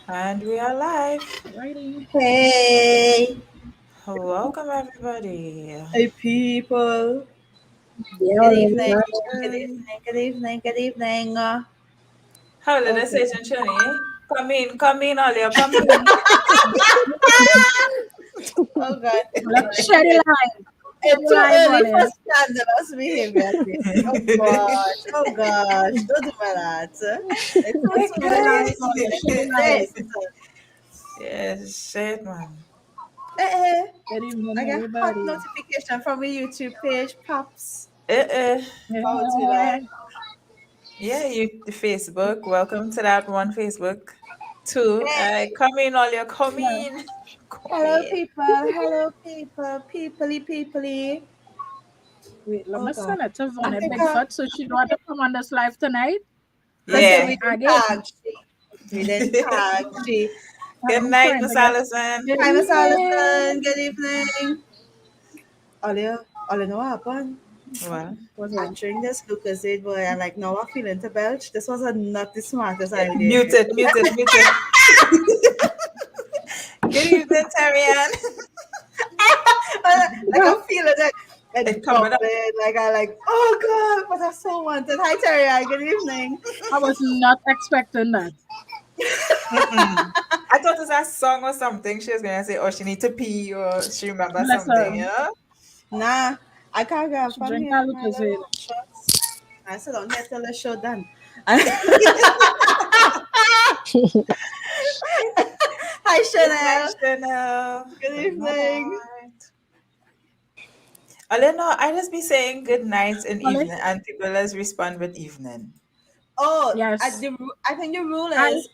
And we are live. Writing. Hey, Welcome, everybody. hey people. Good Yeah, evening. Good Cherry. evening. Good evening. Good evening. How did I Okay. say, Chunchuni? Come in, Olio, come in. Oh God, let's share the line. Share it's the too line, early for Wallace. scandalous behavior today. Oh gosh. Oh gosh. Don't do that. It's too Share the line, early. Wallace. Share the This. line. Yes, shit, man. Good evening, I got hot everybody. notification from my YouTube page. Pops. Uh-uh. How to like? Yeah. Yeah, Facebook. Welcome to that one, Facebook. Two, Hey. come in, Olio, come Yeah. in. Come Hello, in. people. Hello, people. Peoply, peoply. Wait, let Oh me God. send it to Vonette Africa. Bigfoot so she know how to come on this live tonight. And Listen, Yeah. we then didn't again, tag she. We didn't tag she. Good I'm night, trying Miss to get Allison. good Hi, Miss evening. Allison. Good evening. All you know what happened? Well, What's I up? drink this Lucozade, boy. I like now I'm feeling to belch. This was not the smartest idea. mute it, mute it, mute it. Good evening, Tarian. Like I'm feeling it. It's It coming up. bubbling. Like I like, oh God, but I so wanted. Hi Terry, good evening. I was not expecting that. Mm-mm. I thought it was a song or something. She was gonna say, "Oh, she need to pee," or she remember something. Listen, Nah, I can't get she from drink here. her My Lucozade. little shots. I sit down here till the show done. Hi Good night, Chanel. Chanel. Good Good evening. night. I don't know. I just be saying good night and Wallace? evening, and people just respond with evening. Oh, Yes. I think the rule I is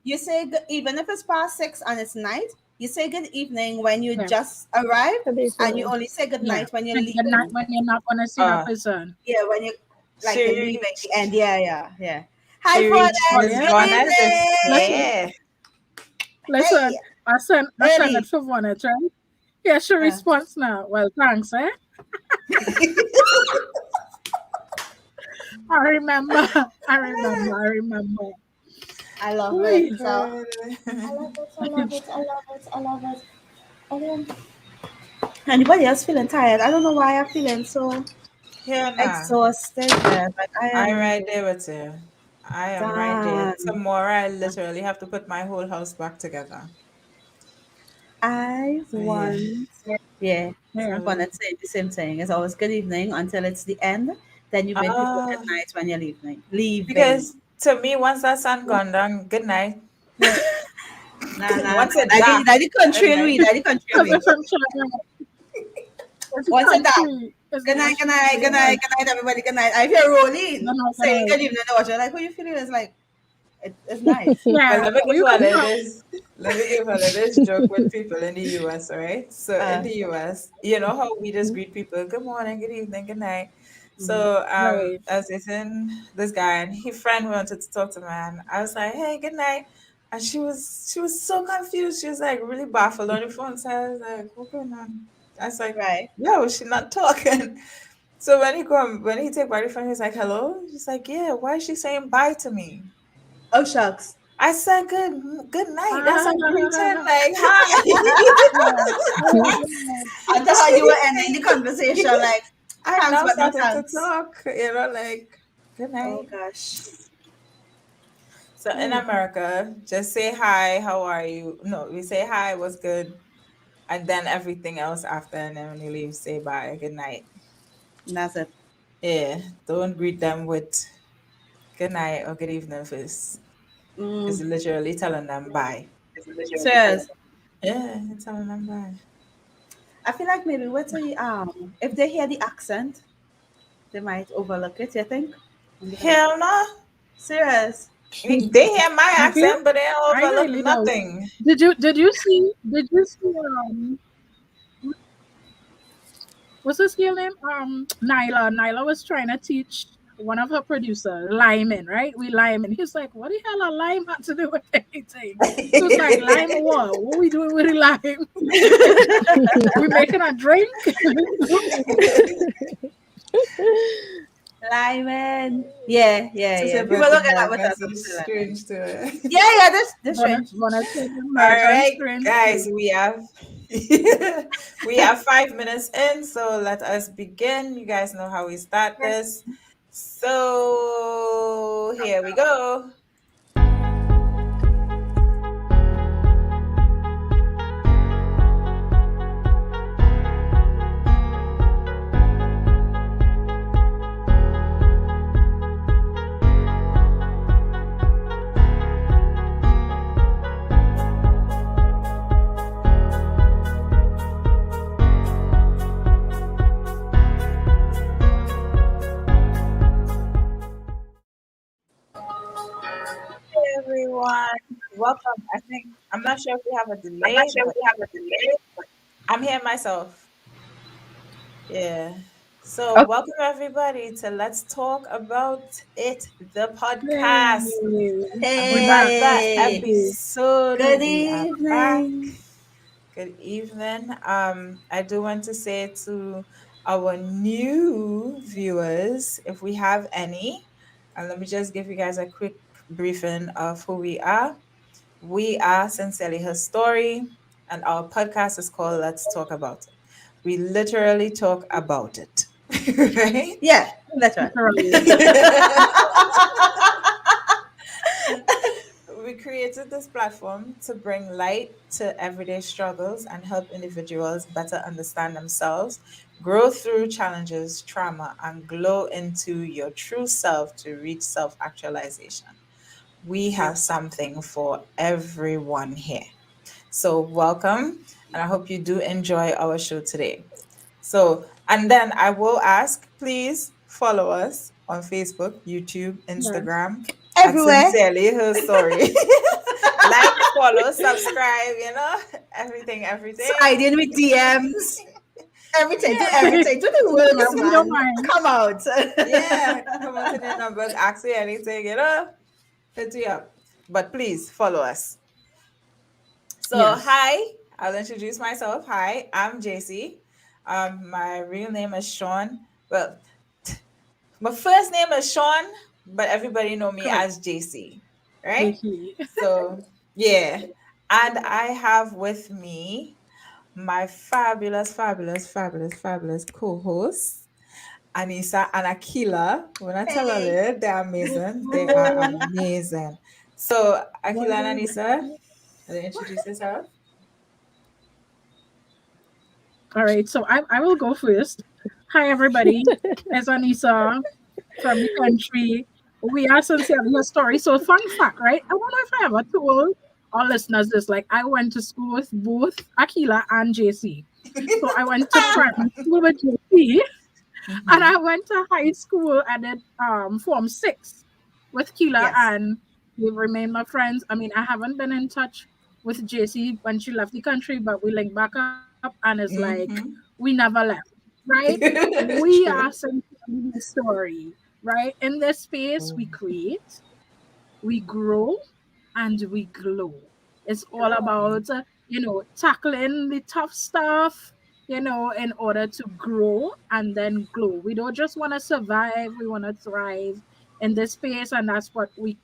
you say even if it's past 6 and it's night, you say good evening when you yeah. just arrive, Good and you evening. only say good Yeah. night when you're And good night leaving. when you're not gonna see that Uh, person. Yeah, when you like you're she leaving the end. Yeah. Hi, she reached Vonette. Miss Wallace? Good Bonnet is Listen, evening. here. Hey, listen. I sent it early. for one, right? Yeah, she Uh, responds now. Well, thanks, eh? I remember. I remember. I love it. Whee. So I love it. I love it. I love it. I love it. Anybody else feeling tired? I don't know why I'm feeling so Here now. exhausted. Yeah, but I I'm am right there with you. I am right there. done. Tomorrow, I literally have to put my whole house back together. I So yeah. want, yeah, Yeah. I want to say the same thing. It's always good evening until it's the end. Then you bid people good Ah, night when you're leaving. Leaving. because to me, once that sun gone down, good night. Yeah. Nah. Once it dark, That the good country in night. we. That the country in Because we. if I'm trying, it's a Once it dark. country. It's Good the night, good country. night, good night, Yes. good night, everybody. Good night. I hear No, Rolling no, saying no. good evening. I watch it. Like, who you feeling? It's like, it's nice. Well, Yeah. let me Where give you you a come little from? this. Let me give you a little this joke with people in the US, right? So in Uh, the US, you know how we just greet people, good morning, good evening, good night. mhm. So Right. I was dating this guy and his friend wanted to talk to me and I was like, hey, good night. And she was so confused. She was like really baffled on the phone. So I was like, what's going on? I was like, Right. yo, she's not talking. So when he take back the phone, he's like, hello? She's like, yeah, why is she saying bye to me? Oh, shucks. I said good night. That's a greeting, Ah, like hi. yeah. Yeah. I thought how you were ending the conversation. Like, I'm thanks, now but no starting to thanks. talk, like good Oh, night. gosh. So in Ooh, America, just say hi, how are you? No, we say hi, what's good, and then everything else after, and then when you leave, say bye, good night. that's it. Yeah, don't greet them with good night or good evening first. It's Mm, literally telling them bye. serious. Yeah, it's telling them bye. I feel like maybe if they hear the accent, they might overlook it. You think? And be like, Hell no. serious. They hear my You feel? accent, but they don't I overlook really don't. nothing. Did you see what's his girl name? Nyla was trying to teach one of her producers liming, right? We liming. He's like, what the hell a lime had to do with anything? She was like, lime what? What we doing with the lime? We making a drink? Lyman. Yeah, yeah, To yeah. say People don't birthday get that boy much message attention. strange to it. Yeah, yeah, that's strange. Wanna take All American right, strain guys, too. we have we have 5 minutes in, so let us begin. You guys know how we start this. So here we go. Hey everyone, welcome. I think I'm not sure if we have a I'm not delay, sure if but we have a delay. I'm here myself. Yeah. So Okay. welcome everybody to Let's Talk About It, the podcast. Yay. We back. Another Hey, Yay. episode. good We are back. evening. Good evening. I do want to say to our new viewers, if we have any, and let me just give you guys a quick briefing of who we are. We are Sincerely Her Story, and our podcast is called Let's Talk About It. We literally talk about it, right? Yeah, that's right. Literally. We created this platform to bring light to everyday struggles and help individuals better understand themselves, grow through challenges, trauma, and glow into your true self to reach self actualization. We have something for everyone here. So, welcome, and I hope you do enjoy our show today. So, and then I will ask, please follow us on Facebook, YouTube, Yes. Instagram at Everywhere. Sincerely Her Story. Like, follow, subscribe, everything, everything. Slide in with DMs. Everything. Do Yeah, everything. Do the Yeah, works, we don't man. mind. Come out. yeah. Come on to the numbers, ask me anything, hit me up. But please follow us. So, Yes. hi, I'll introduce myself. Hi, I'm JC. My real name is Sean. Well, my first name is Sean, but everybody know me Correct. as JC, right? JC. So, yeah. And I have with me my fabulous, fabulous, fabulous, fabulous co-hosts, Anissa and Akila. When I tell Hey. her they're amazing, they are amazing. So, Akila and Anissa, will you introduce yourself? All right. So I will go first. Hi, everybody. It's Anissa from the country. We are Sincerely Her Story. So, fun fact, right? I don't know if I ever told our listeners this. Like, I went to school with both Akila and JC. So, I went to primary school with JC. And I Mhm. went to high school and then Form 6 with Keela, Yes. and we remain my friends. I mean, I haven't been in touch with JC when she left the country, but we linked back up and it's like we Hmm. never left, right? We are True. simply the story, right? In this space, we create, we grow, and we glow. It's all about, tackling the tough stuff, in order to grow and then glow. We don't just want to survive, we want to thrive in this space, and that's what we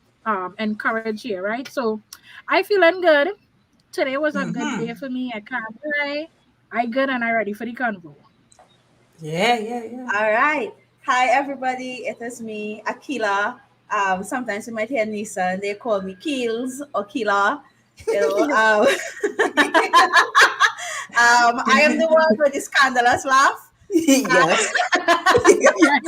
encourage here, right? So I feeling good. Today was a good day Hmm. for me. I can't lie. I good and I ready for the convo. Yeah, yeah, yeah. All right. Hi, everybody. It is me, Akila. Sometimes you might hear Nisa and they call me Keels or Kila. You know, I am the one with the scandalous laugh. Yes, Yes.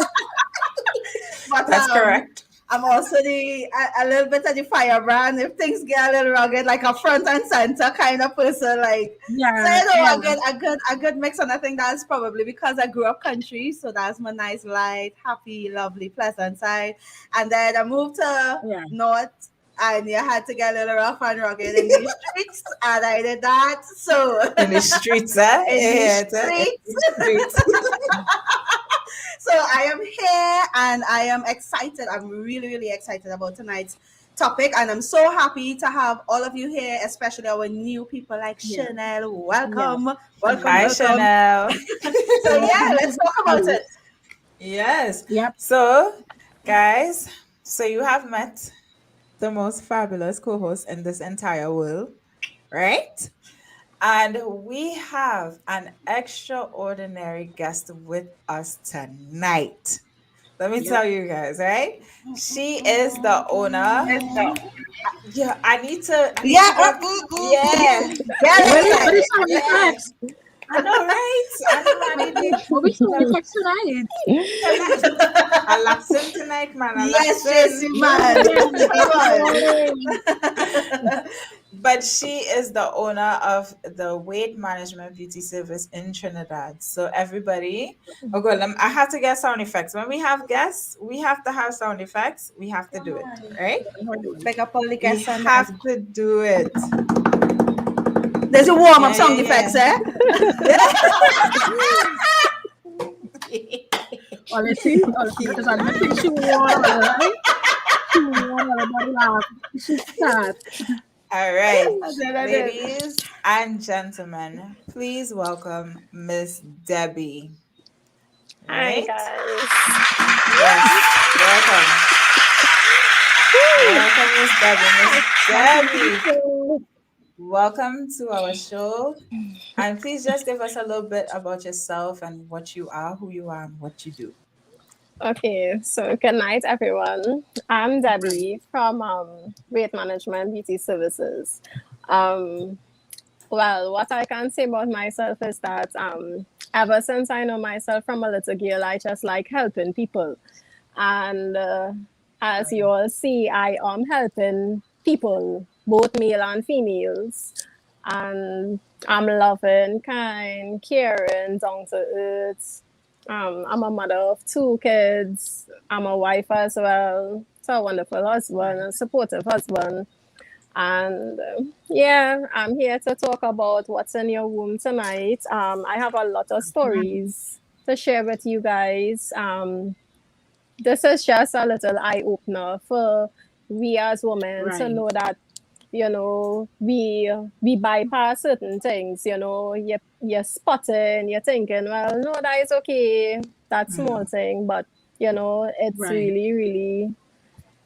But that's correct. I'm also a little bit of the firebrand. If things get a little rugged, like a front and center kind of person, like so Yeah, you know, yeah, a good mix. And I think that's probably because I grew up country, so that's my nice, light, happy, lovely, pleasant side. And then I moved to yeah. north, and you had to get a little rough and rugged in the streets, and I did that. So In the streets, huh? in the Yeah, in streets. the streets. So I am here and I am excited. I'm really, really excited about tonight's topic. And I'm so happy to have all of you here, especially our new people like Yeah. Chanel. Yes. Welcome, welcome, Hi, welcome. Chanel. So yeah, Welcome to let's the talk about it. space. Yes. Yep. So, guys, so you have met the most fabulous co-host in this entire world, right? And we have an extraordinary guest with us tonight. Let me Yep. tell you guys, right? She is the owner. Yeah, I need Yeah. to get yeah. Get What it. is sound Yeah. effects? I know, right? I know I need to What is sound tell effects tonight? tonight. I listen tonight, man. I Yes, Tracy, listen. man. Come on. Yay. But she is the owner of the weight management beauty service in Trinidad. So everybody, oh god, I have to get sound effects. When we have guests, we have to have sound effects. We have to Come do it, on. right? Pick up all the We guests on that. have to do it. There's a warm up Yeah, yeah, sound effects, yeah. eh? Honestly, because I don't think she won already. She won everybody laugh. She start. All right, I did. ladies and gentlemen, please welcome Miss Debbie. Hi Right? guys. Yes, welcome. Woo! Welcome, Miss Debbie. Miss Debbie, So, welcome to our show. And please just give us a little bit about yourself and what you are, who you are, and what you do. Okay, so good night everyone. I'm right. Debbie from Weight Management Beauty Services. Um, well, what I can say about myself is that ever since I know myself from a little girl, I just like helping people. And as you all see, I am helping people, both male and females. And I'm loving, kind, caring, down to earth. I'm a mother of two kids. I'm a wife as well. So a wonderful husband, a supportive husband. And yeah, I'm here to talk about what's in your womb tonight. I have a lot of stories to share with you guys. This is just a little eye opener for we as women to Right. know that we bypass certain things. You're spotting, you're thinking, well, no, that is okay, that small thing, but it's Right. really, really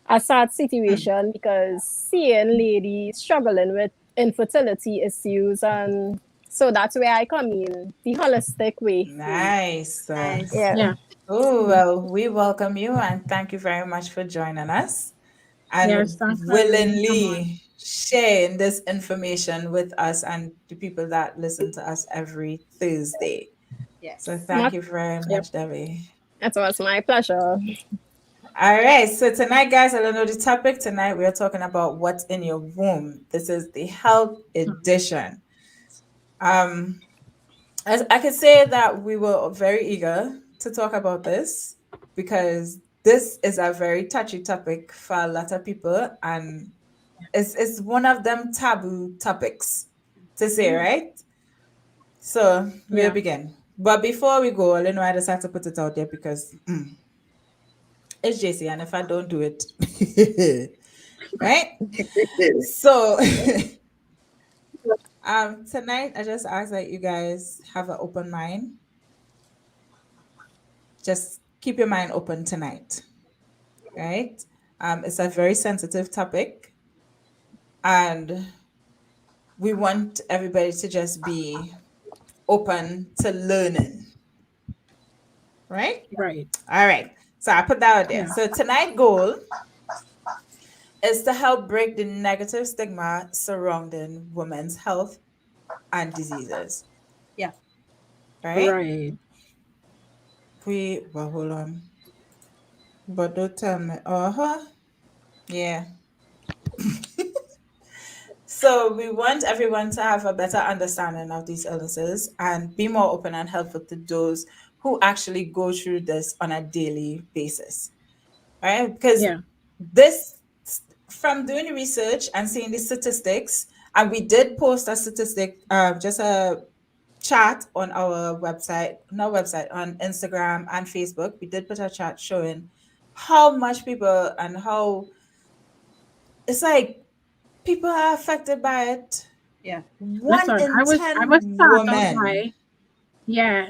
a sad situation because seeing ladies struggling with infertility issues, and so that's where I come in, the holistic way. Nice. Nice. Yeah. Yeah. Oh, well, we welcome you and thank you very much for joining us Yes. and Thanks for having me. Come on. willingly sharing this information with us and the people that listen to us every Thursday. So Yes. thank you very Yep. much, Debbie. It was my pleasure. All right, so tonight, guys, I don't know the topic. Tonight, we are talking about what's in your womb. This is the health edition. Um, as I could say that we were very eager to talk about this because this is a very touchy topic for a lot of people, and it's one of them taboo topics to say, right? So we'll Yeah. begin. But before we go, you know, I just have to put it out there because it's JC, and if I don't do it, right? So tonight I just ask that you guys have an open mind. Just keep your mind open tonight, right? It's a very sensitive topic, and we want everybody to just be open to learning, right? Right. All right. So I put that out there. Yeah. So tonight goal is to help break the negative stigma surrounding women's health and diseases, Yeah. right? Right. Well, hold on. But don't tell me. Uh-huh. Yeah. So we want everyone to have a better understanding of these illnesses and be more open and helpful to those who actually go through this on a daily basis. Right? Because Yeah. this, from doing the research and seeing the statistics, and we did post a statistic, just a chat on our website, not website, on Instagram and Facebook. We did put a chat showing how much people and how it's like people are affected by it. Yeah. One Listen, in I was 10 startled women. by, yeah,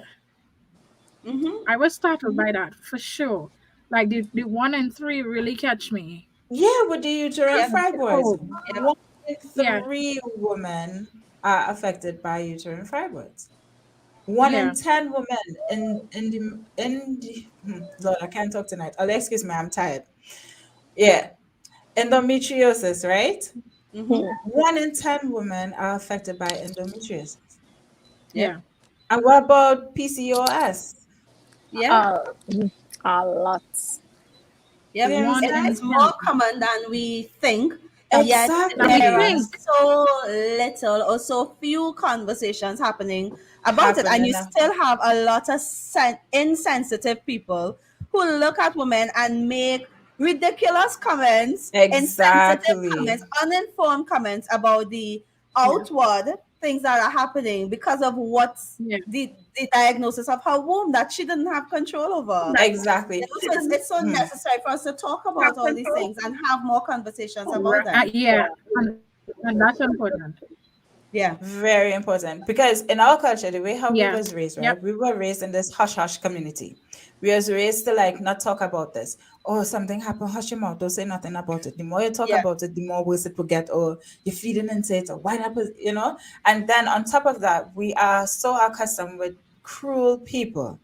Mm-hmm. I was startled by that for sure. Like the 1 in 3 really catch me. Yeah, with the uterine Yep. fibroids, Oh, Yep. 1 in 3 women are affected by uterine fibroids. One yeah, in 10 women Lord, I can't talk tonight. Oh, excuse me, I'm tired. Yeah, endometriosis, right? Mm-hmm. Hmm. 1 in 10 women are affected by endometriosis. Yep. yeah. And what about PCOS? Yeah. Uh, a lot. Do Yep. you One understand? in It's more 10. common than we think, and yet That we there are Exactly. think. so little or so few conversations happening about it. And Happening. you still have a lot of insensitive people who look at women and make ridiculous comments, insensitive comments, Exactly. uninformed comments about the Yeah, outward things that are happening because of what's yeah. the diagnosis of her womb that she didn't have control over. That You Exactly. know, so it's so Hmm. necessary for us to talk about all these things and have more conversations about right. them. Yeah, and that's important. Yeah. Very important because in our culture, the way how we Yeah. was raised, Yep. right? We were raised in this hush hush community. We was raised to like not talk about this. Oh, something happened, hush your mouth, don't say nothing about it. The more you talk Yeah. about it, the more worse it will get, or you're feeding into it, or why that was, And then on top of that, we are so accustomed with cruel people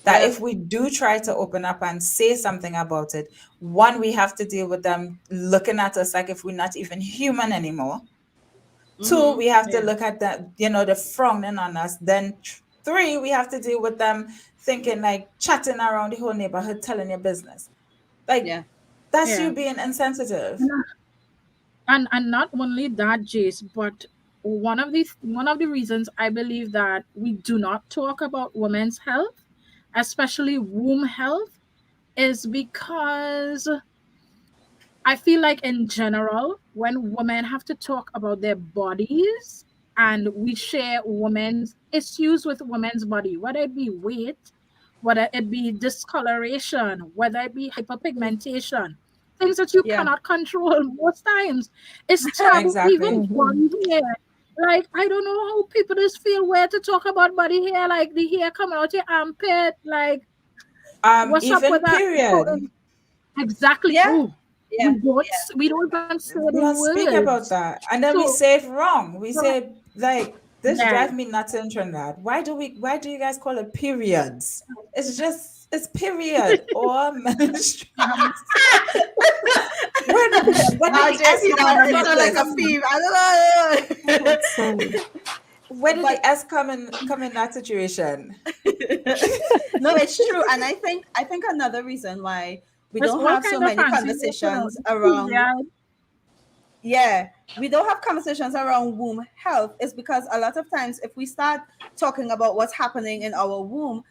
that Yeah. if we do try to open up and say something about it, one, we have to deal with them looking at us like if we're not even human anymore. Two, Mm-hmm. we have to Yeah. look at the, the frowning on us. Then three, we have to deal with them thinking like chatting around the whole neighborhood, telling your business. Like Yeah. that's you Yeah. being insensitive. And not only that, Jace, but one of the reasons I believe that we do not talk about women's health, especially womb health, is because I feel like in general, when women have to talk about their bodies and we share women's issues with women's body, whether it be weight, whether it be discoloration, whether it be hyperpigmentation, things that you Yeah. cannot control most times, it's taboo. Exactly. Even Hmm. body hair. Like, I don't know how people just feel where to talk about body hair, like the hair coming out your armpit, like, what's up with Even that? period. Exactly. Yeah. Oh, Yeah. we don't even say the We don't speak about words. that. And then we So, say it wrong. We so say like this yeah, drive me nuts in Trinidad. Why do you guys call it periods? It's period or menstrual. When did Ah, the S JC, come in it front of sounds like a this? peeve. I don't know. That's funny. Where did But the S come in that situation? no, it's true. And I think another reason why we there's don't all have so kind of many fancy words for conversations the around, yeah, yeah, we don't have conversations around womb health is because a lot of times if we start talking about what's happening in our womb,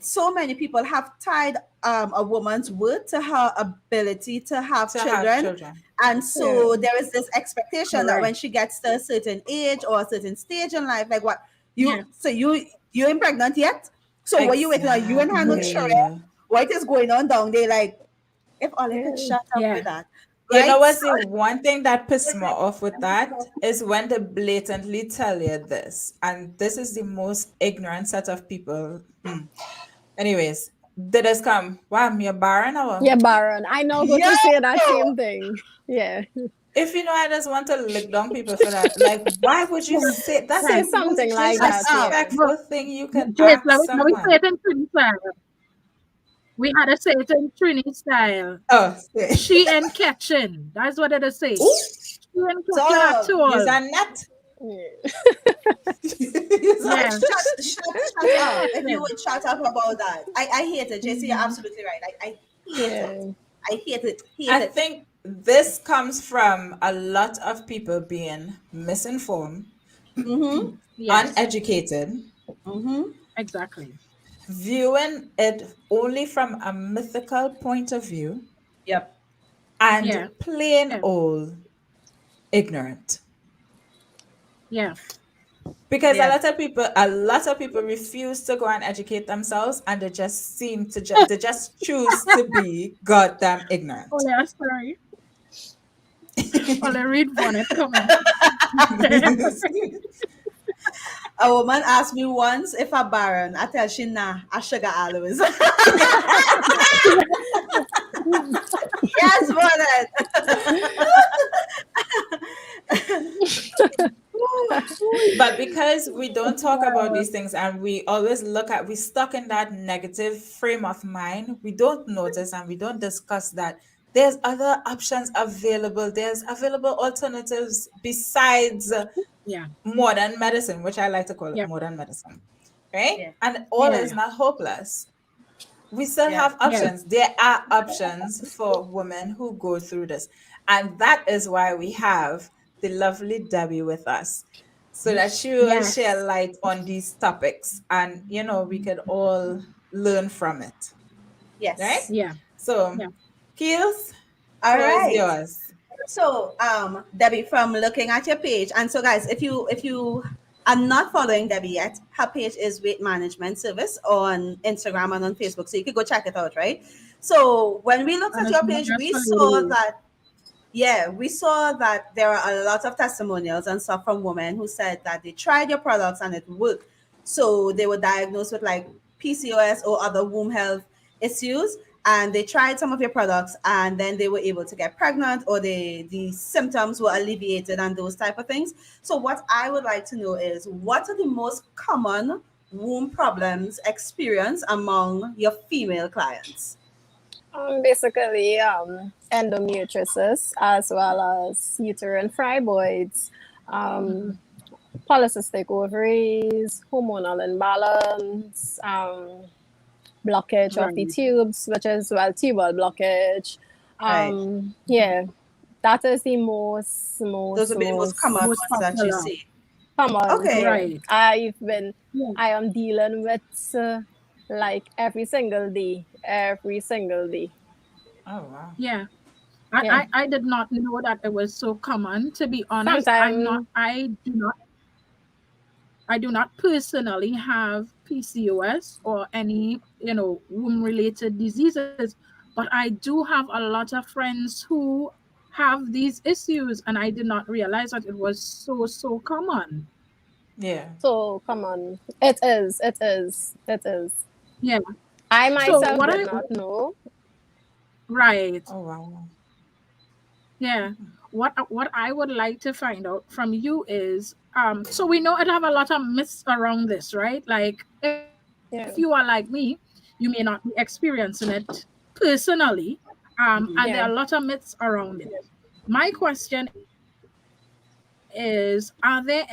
so many people have tied a woman's worth to her ability to have To have children. children. And Yeah. so there is this expectation that when correct. she gets to a certain age or a certain stage in life, like what Yeah, you ain't pregnant yet, so what you waiting on? You ain't had no children. Exactly. What is going on down there? Like, if all I could Yeah. shut up yeah. with that, You know right? what's the one thing that pissed me off with that is when they blatantly tell you this, and this is the most ignorant set of people. Anyways, they just come, wow, you're barren or Yeah, Baron. I know go Yo, to say that same thing. Yeah. if I just want to lick down people for that, like why would you Yeah. say that's Yeah. Say the most something like shut that. up. Yeah. But disrespectful thing you can yes, ask let me say it someone? in Trini style. We had to say it in Trini style. Oh, She and catching. That's what it is say. ooh, She and catching at So use all. a net. Yeah. Use so a Yeah. shut up. If you would shut up about that. I hate it. JC, you're Mhm. absolutely right. I hate it. Yeah. I hate it. Hate I it. think this comes from a lot of people being misinformed, Mm-hmm. Yes, uneducated, Mm-hmm. exactly. viewing it only from a mythical point of view, Yep. and Yeah, plain yeah, old ignorant. yeah, Because Yeah. a lot of people refuse to go and educate themselves, and they just seem to they just choose to be goddamn ignorant. oh yeah, sorry. Oh, the read bonnet coming. A woman asked me once if I'm barren. I tell she nah, I sugar always. Yes, Bonnet. But because we don't talk about these things and we always we stuck in that negative frame of mind, we don't notice and we don't discuss that there's other options available. There's available alternatives besides Yeah. modern medicine, which I like to call it Yeah. modern medicine, right? Yeah, And all is Yeah. not hopeless. We still yeah, have Yeah. options. There are options for women who go through this. And that is why we have the lovely Debbie with us, so that she will share Yes. light on these topics and, we could all learn from it, right? yes. Yeah. So, Yeah. Keels, All floor is right. yours. So, Debbie, from looking at your page, and so guys, if you are not following Debbie yet, her page is Weight Management Service on Instagram and on Facebook, so you could go check it out, right? So when we looked And at it's your not page, just we for saw ladies. that we saw that there are a lot of testimonials and stuff from women who said that they tried your products and it worked. So they were diagnosed with like PCOS or other womb health issues, and they tried some of your products and then they were able to get pregnant, or the symptoms were alleviated and those type of things. So what I would like to know is, what are the most common womb problems experienced among your female clients? Basically, endometriosis as well as uterine fibroids, polycystic ovaries, hormonal imbalance, blockage of the Right. tubes, which is tubal blockage. Right. Yeah, that is the most Those would be the most common Most ones that you popular. see. common. Okay. Yeah, Right. Yeah. I am dealing with like every single day, every single day. Oh, wow. Yeah. Yeah, I did not know that it was so common. To be honest, sometimes. I do not personally have PCOS or any, womb related diseases, but I do have a lot of friends who have these issues, and I did not realize that it was so common. Yeah. So come on. It is. It is. It is. Yeah. I So myself what did I not know. right. Oh, wow. Yeah. What I would like to find out from you is so we know it have a lot of myths around this, right? Like if you are like Yeah. me, you may not be experiencing it personally. And there are a Yeah. lot of myths around it. My question is, are there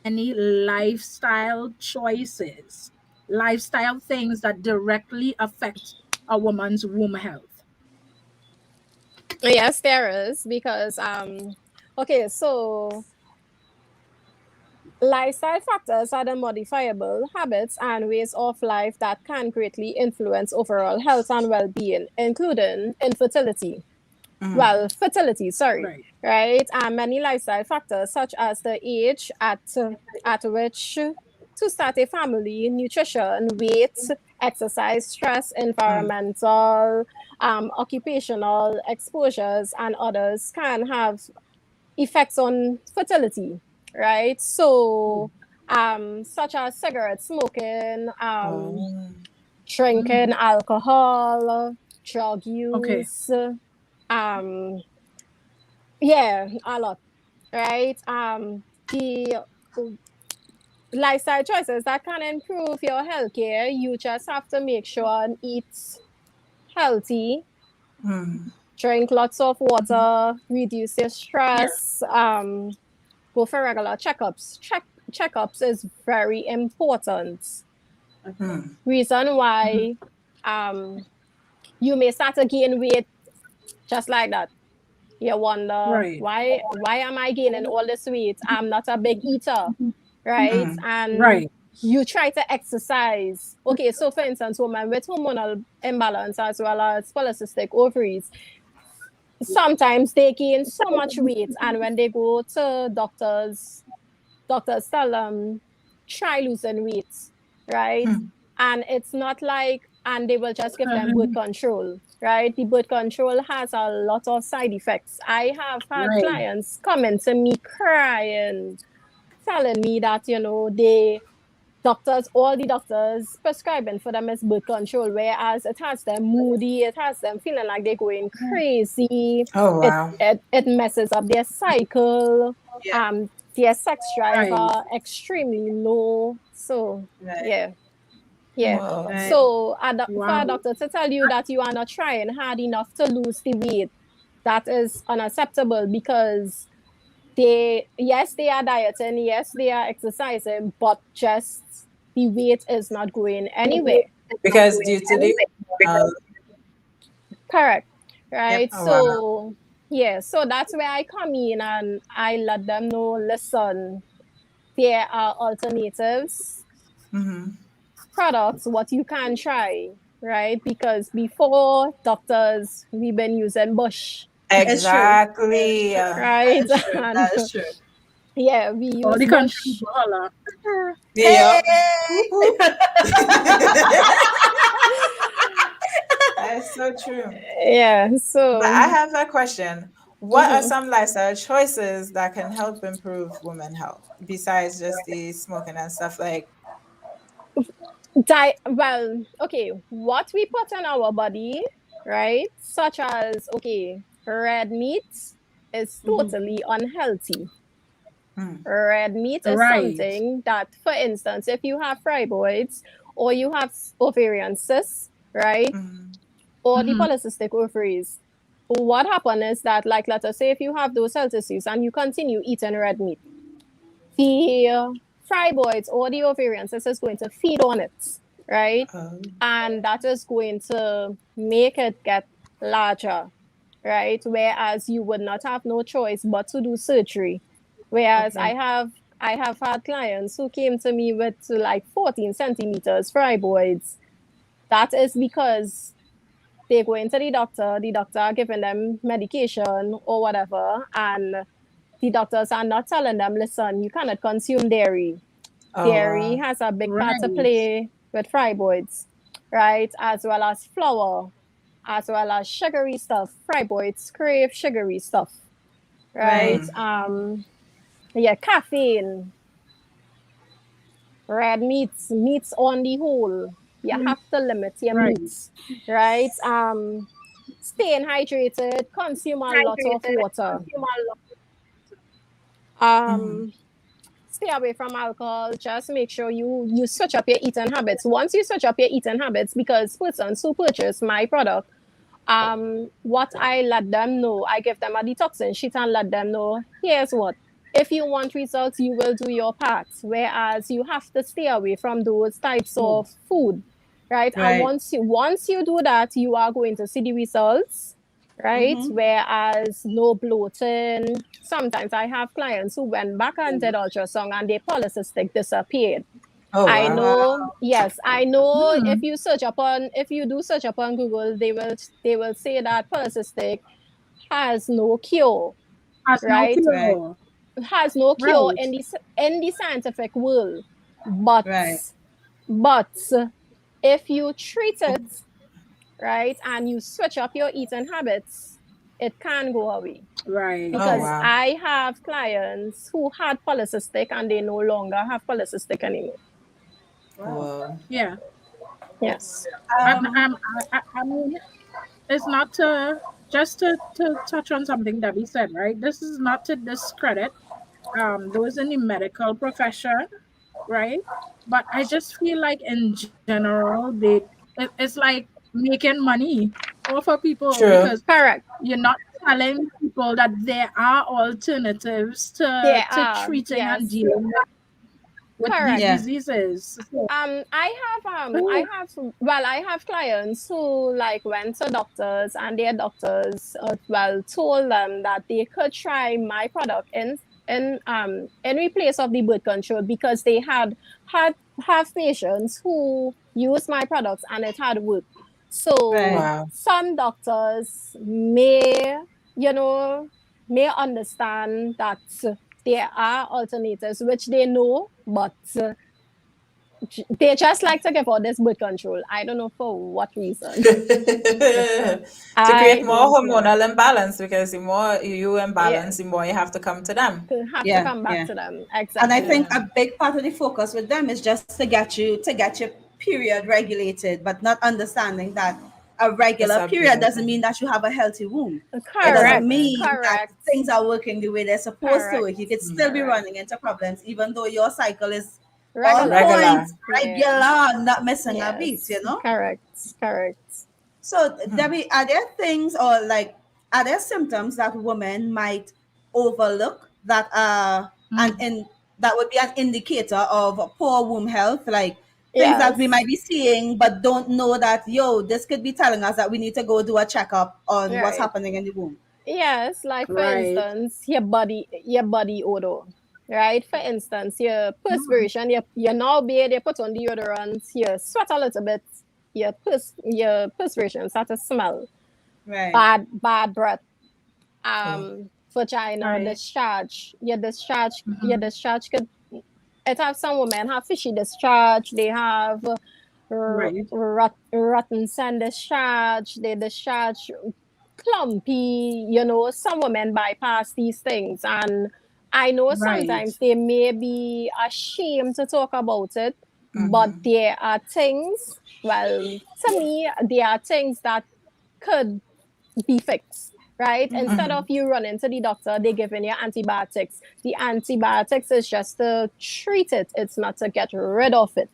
any lifestyle choices, lifestyle things that directly affect a woman's womb health? Yes, there is because okay, so lifestyle factors are the modifiable habits and ways of life that can greatly influence overall health and well-being, including infertility. Well, fertility, sorry, Right. right? And many lifestyle factors such as the age at which to start a family, nutrition, weight, exercise, stress, environmental, occupational exposures, and others can have effects on fertility, right? So, such as cigarette smoking, Oh. drinking alcohol, drug Okay. use, um, yeah, a lot, right? The lifestyle choices that can improve your health care, you just have to make sure and eat healthy, drink lots of water, reduce your Yeah. stress, go for regular checkups. Checkups is very important. Okay. Reason why you may start to gain weight just like that. You wonder Right. why am I gaining all this weight? I'm not a big eater, right? And Right. you try to exercise. Okay, so for instance, women with hormonal imbalance as well as polycystic ovaries, sometimes they gain so much weight, and when they go to doctors tell them try losing weight, right? And it's not like, and they will just give them birth control, right? The birth control has a lot of side effects. I have had Right. clients coming to me crying telling me that, all the doctors prescribing for them is birth control, whereas it has them moody, it has them feeling like they're going crazy. Oh It wow. it, it messes up their cycle. Yeah. Their sex drive Right. are extremely low. So Right. yeah. Yeah. Whoa. Right. So for Wow. a doctor to tell you that you are not trying hard enough to lose the weight, that is unacceptable, because they are dieting, yes, they are exercising, but just the weight is not going anywhere. Because due to the Correct. Yep. Right. oh wow. So yeah, so that's where I come in and I let them know, listen, there are alternatives, Mm-hmm. products, what you can try, right? Because before doctors, we've been using bush, It's true. It's Exactly. true. That right? is true. And That is true. yeah, we All use the country bush. holla. Yep. Whoop, Hey! whoop. That is so true. Yeah, But I so have a question. What are mhm. some lifestyle choices that can help improve women health besides just the smoking and stuff like Well, okay, what we put in our body, right? Such as, okay, red meat is Mhm. totally unhealthy. mm, Red meat is Right. something that, for instance, if you have fibroids or you have ovarian cysts, right? mm, Or the Mm-hmm. polycystic ovaries, what happens is that, like, let us say if you have those cell tissues and you continue eating red meat, the fibroids or the ovarian cyst is going to feed on it, right? oh, And that is going to make it get larger, right? Whereas you would not have no choice but to do surgery. Whereas Okay. I have had clients who came to me with like 14 centimeters fibroids. That is because they go into the doctor giving them medication or whatever, and the doctors are not telling them, listen, you cannot consume dairy. oh Dairy wow. has a big part to Right. play with fibroids, right? As well as flour, as well as sugary stuff. Fibroids crave sugary stuff, right? Right. Mm, Yeah, caffeine, red meats on the whole. You have to limit your Right. meats, right? Staying hydrated, consume a lot of water. mm, Um, Stay away from alcohol. Just make sure you switch up your eating habits. Once you switch up your eating habits, because persons who purchase my product, what I let them know, I give them a detoxing sheet and let them know, here's what. If you want results, you will do your part. Whereas you have to stay away from those types of food, right? And Right. once you do that, you are going to see the results, right? Mhm. Whereas no bloating. Sometimes I have clients who went back and did ultrasound and their polycystic disappeared. oh I wow. Wow. know, yes, I know Hmm. if you do search upon Google, they will say that polycystic has no cure, Has no right? Right. cure. Has no cure Right. in the scientific world. But Right. but if you treat it right and you switch up your eating habits, it can go away. Right. Oh Because wow. I have clients who had polycystic and they no longer have polycystic anymore. Wow. Whoa. Yeah. Yes. And Um. I mean, it's not to just to touch on something Debbie said, right? This is not to discredit those in the medical profession, right? But I just feel like in general, it's like making money off of people True. because Correct. you're not telling people that there are alternatives There to are, treating and yes. dealing with these Correct. Yeah. diseases. So, I have clients who like went to doctors and their doctors told them that they could try my product in replace of the birth control because they had have patients who use my products and it had worked. So Right. Wow. some doctors you know may understand that there are alternatives which they know, but they just like to give out this birth control. I don't know for what reason. To I create more don't know. hormonal imbalance, because the more you imbalance, Yes, the more you have to come to them. to have to Yeah, come back yeah. to them. And I Exactly. think Yeah. a big part of the focus with them is just to get your period regulated, but not understanding that a It's regular a period bigger doesn't thing. mean that you have a healthy womb. It doesn't Correct. Exactly. mean that Correct. things are working the way they're supposed to Correct. work. You could still be Mm. Correct. running into problems, even though your cycle is on Regular. point, Regular. Yes. regular, not missing a beat, Yes. you know? Correct. Correct. So, Hmm. Debbie, are there things or like are there symptoms that women might overlook that and that would be an indicator of poor womb health, like things that we Yes. might be seeing but don't know that this could be telling us that we need to go do a checkup on what's Right. happening in the womb. Yes, like for Right. instance, your body odor, right? For instance, your Mm. perspiration, you now bathe, you put on deodorant, you sweat a little bit, your perspiration start to smell, Right. bad breath, Oh. vagina Right. discharge, your Mhm. discharge could it have some women have fishy discharge, they have Right. rotten sand discharge, they discharge clumpy, some women bypass these things. And I know Right. sometimes they may be ashamed to talk about it, but Mm-hmm. there are things, well, to me, there are things that could be fixed. Right? Instead Mm-hmm. of you running to the doctor, they giving you antibiotics. The antibiotics is just to treat it, it's not to get rid of it.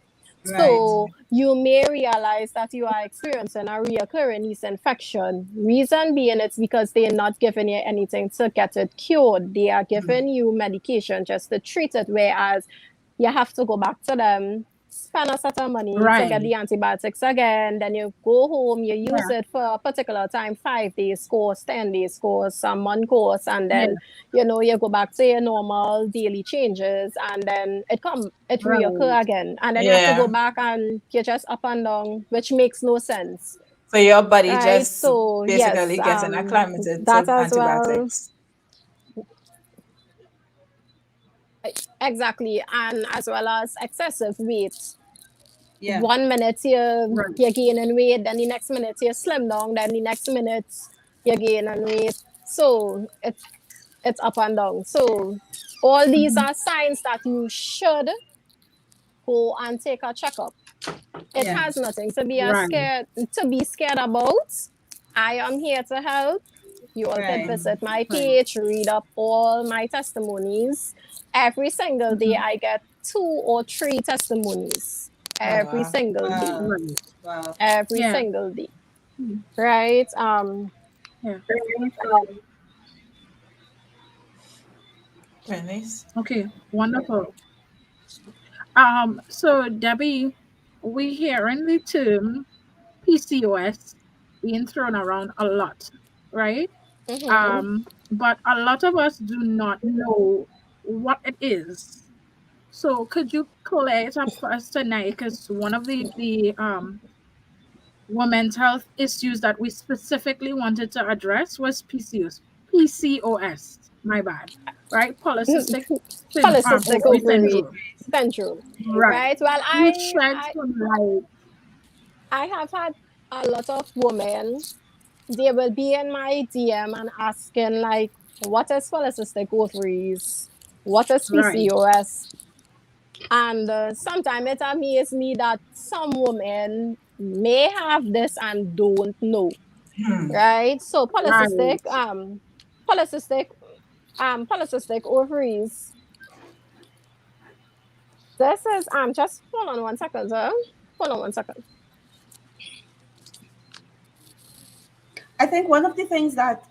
Right. So you may realize that you are experiencing a reoccurring yeast infection. Reason being, it's because they're not giving you anything to get it cured. They are giving you medication just to treat it, whereas you have to go back to them, spend a set of money to get Right. the antibiotics again. Then you go home, you use Yeah. it for a particular time, 5 days course, 10 days course, a month course, and Yeah. then you go back to your normal daily changes, and then it Right. reoccur again, and then you have to go Yeah. back and you're just up and down, which makes no sense, So your body right? just So yes, basically getting acclimated that to as well. antibiotics. Exactly, and as well as excessive weight. Yeah. 1 minute Right. you're gaining weight, then the next minute you're slim down, then the next minute you're gaining weight. So it's up and down. So all these Mhm. are signs that you should go and take a checkup. It Yeah. has nothing to be Right. scared about. I am here to help. You all could Right. visit my Right. page, read up all my testimonies. Every single day Mhm. I get 2 or 3 testimonies. Oh Every wow. single day. Wow. Right. Wow. Every Yeah. single day. Mm. Right? Yeah. Goodness. Okay. Wonderful. So Debbie, we hearing the term PCOS being thrown around a lot, right? Mm-hmm. But a lot of us do not know what it is. So could you clear it up for us tonight? Because one of the women's health issues that we specifically wanted to address was PCOS. PCOS, my bad, right? Polycystic Polycystic ovary ovary syndrome, syndrome. right? Right? Well, Can you shed some light? I have had a lot of women, they will be in my DM and asking like, what is polycystic ovaries? What is Right, PCOS? And sometimes it amazes me that some women may have this and don't know. Right? So right. polycystic polycystic ovaries. This is just hold on 1 second, sir. Hold on 1 second. I think one of the things that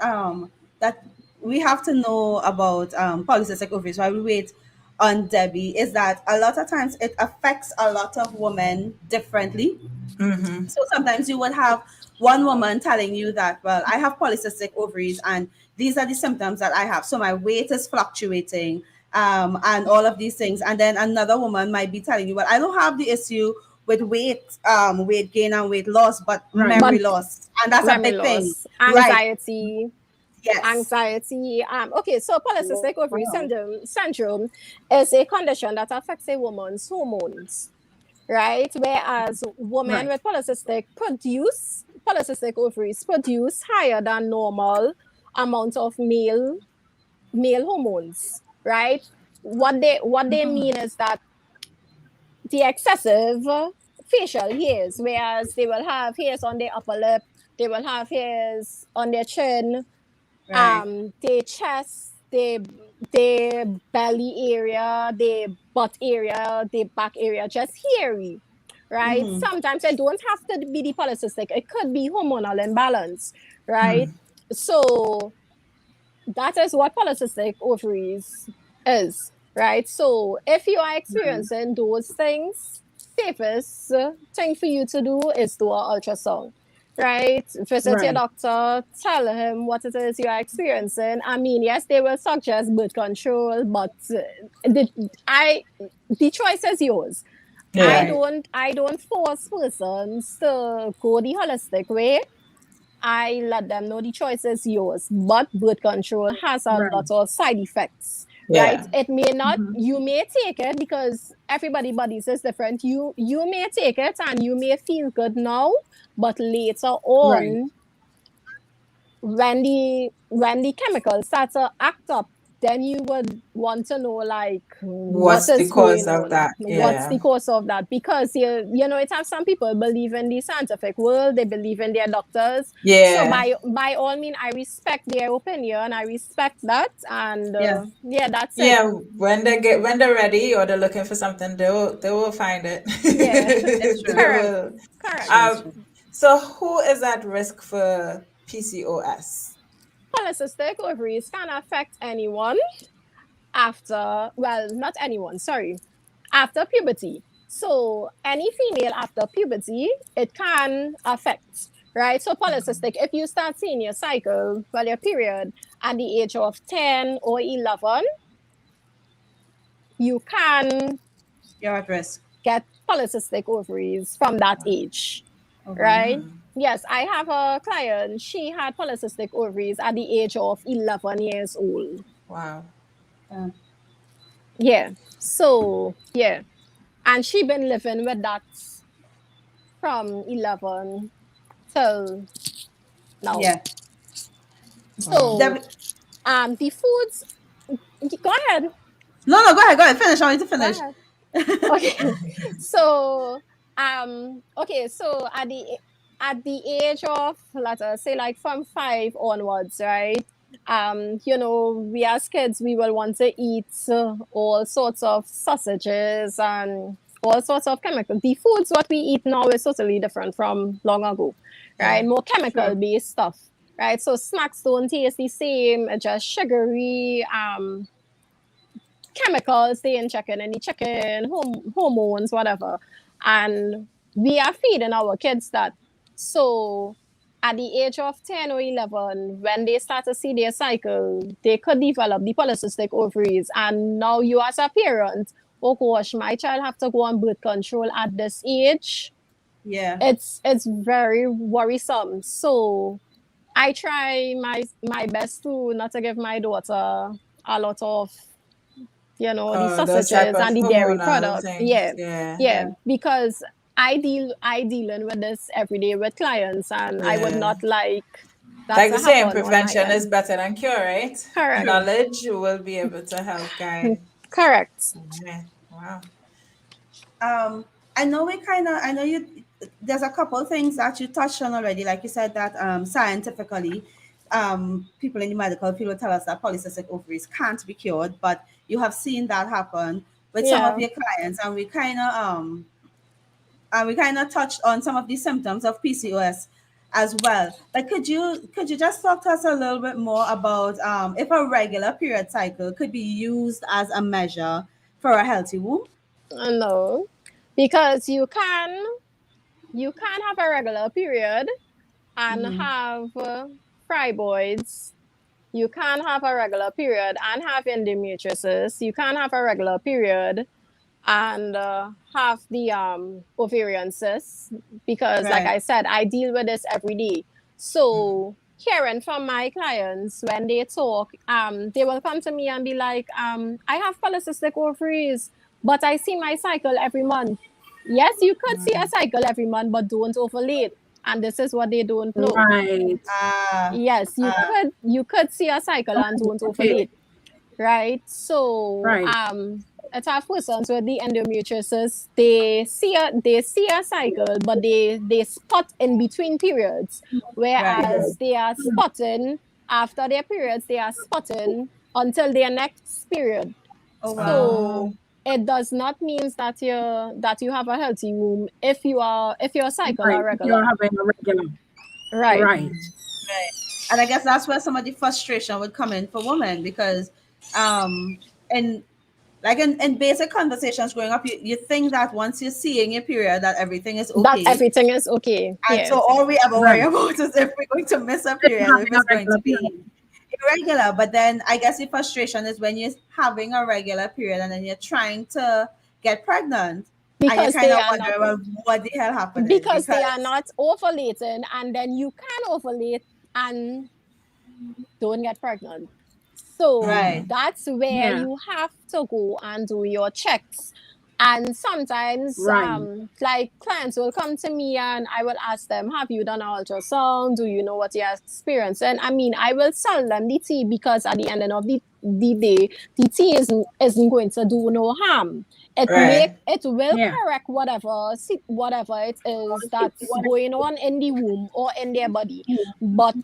we have to know about polycystic ovaries while we wait on Debbie is that a lot of times it affects a lot of women differently. Mm-hmm. So sometimes you would have one woman telling you that, well, I have polycystic ovaries and these are the symptoms that I have. So my weight is fluctuating, and all of these things. And then another woman might be telling you, well, I don't have the issue with weight gain and weight loss, but Right. memory But loss. And that's a memory big thing. loss, Right. Yes. anxiety. Okay, so polycystic ovary Wow. syndrome is a condition that affects a woman's hormones, right? Whereas women Right. with polycystic ovaries produce higher than normal amount of male hormones, right? What they mean is that the excessive facial hairs, whereas they will have hairs on their upper lip, they will have hairs on their chin, Right. their chest, their belly area, their butt area, their back area, just hairy, right? Mm-hmm. Sometimes it don't have to be the polycystic, it could be hormonal imbalance, Hmm. right? So that is what polycystic ovaries is, right? So if you are Right. experiencing those things, safest thing for you to do is do an ultrasound, right? Visit your Right. doctor, tell him what it is you are experiencing. I mean, yes, they will suggest birth control, but the choice is yours. I Yeah. Right. don't I don't force persons to go the holistic way. I let them know the choice is yours, but birth control has a Right. lot of side effects, right? Yeah. It may not, Mm-hmm. you may take it because everybody bodies is different. You may take it and you may feel good now, but later Right. on, when the chemicals start to act up, then you would want to know like what What's the is cause going of on, that? what's Yeah. the cause of that, because it have some people believe in the scientific world, they believe in their doctors. So Yeah. by all means, I respect their opinion, I respect that, and Yeah. yeah, that's it. Yeah. When they're ready or they're looking for something, they will find it. Yeah. It's true. They Correct. will. It's Correct. true. It's Um. true. So who is at risk for PCOS? Polycystic ovaries can affect anyone after, well, not anyone, sorry, after puberty. So any female after puberty, it can affect, right? So polycystic, if you start seeing your cycle, well, your period at the age of 10 or 11, you can You're at risk. get polycystic ovaries from that age, Oh wow. right? Yes, I have a client, she had polycystic ovaries at the age of 11 years old. Wow. Yeah. Yeah. So, yeah. And she been living with that from 11 till now. Yeah. Wow. So Debbie. the foods, go ahead, No, no, go ahead. Go ahead. Finish. I want you to go finish. ahead. Okay. So okay, so at the age of, let us say, like from 5 onwards, right? We as kids, we will want to eat all sorts of sausages and all sorts of chemicals. The foods what we eat now is totally different from long ago, Yeah. right? More chemical True. based stuff, right? So snacks don't taste the same, just sugary, chemicals they injecting in the chicken, hormones, whatever. And we are feeding our kids that. So at the age of 10 or 11, when they start to see their cycle, they could develop the polycystic ovaries. And now you as a parent, oh gosh, my child have to go on birth control at this age. Yeah. It's very worrisome. So I try my best to not to give my daughter a lot of the Those type sausages of and the dairy hormonal product. things. Yeah, Yeah. yeah, Yeah. because I dealing with this every day with clients, and I would Yeah. not like that Like to the saying, happen on my prevention is end. better than cure, right? Correct. True. Knowledge will be able to help guide. Correct. Yeah. Wow. Um, I know we kind of, I know you, there's a couple things that you touched on already. Like you said that scientifically, people in the medical field will tell us that polycystic ovaries can't be cured, but you have seen that happen with some of Yeah. your clients, and we kind of touched on some of the symptoms of PCOS as well. Like, could you just talk to us a little bit more about if a regular period cycle could be used as a measure for a healthy womb? No, because you can have a regular period and Mm-hmm. have fibroids. You can have a regular period and have endometriosis. You can have a regular period and have the ovarian cysts, because like Right. I said, I deal with this every day. So hearing from my clients when they talk, they will come to me and be like, I have polycystic ovaries, but I see my cycle every month. Yes, you could see a cycle every month, but don't ovulate. And this is what they don't know. Right. Ah, Yes, you could see a cycle and Okay. don't Okay. ovulate, right? So Right. it's our persons with the endometriosis, they see a cycle, but they spot in between periods, right. whereas they are spotting after their periods, they are spotting until their next period. Oh wow. So it does not mean that you have a healthy womb if your cycle Right. are If you're regular. having a regular. Right. Right. Right. And I guess that's where some of the frustration would come in for women because and like in basic conversations growing up, you think that once you're seeing your period that everything is That okay. everything is okay. And so Yes. all we ever worry Right. about is if we're going to miss a If you're period, if having a it's going regular to be period. irregular. But then I guess the frustration is when you're having a regular period and then you're trying to get pregnant and you're because kind they of are not wondering, well, what the hell happening? because they are Because not ovulating, and then you can ovulate and don't get pregnant. So right, that's where Yeah. you have to go and do your checks. And sometimes, Right. like clients will come to me and I will ask them, have you done an ultrasound? Do you know what you're experiencing? I mean, I will sell them the tea because at the end of the day, the tea isn't going to do no harm. right, It will Yeah. correct whatever it is that's going on in the womb or in their body. But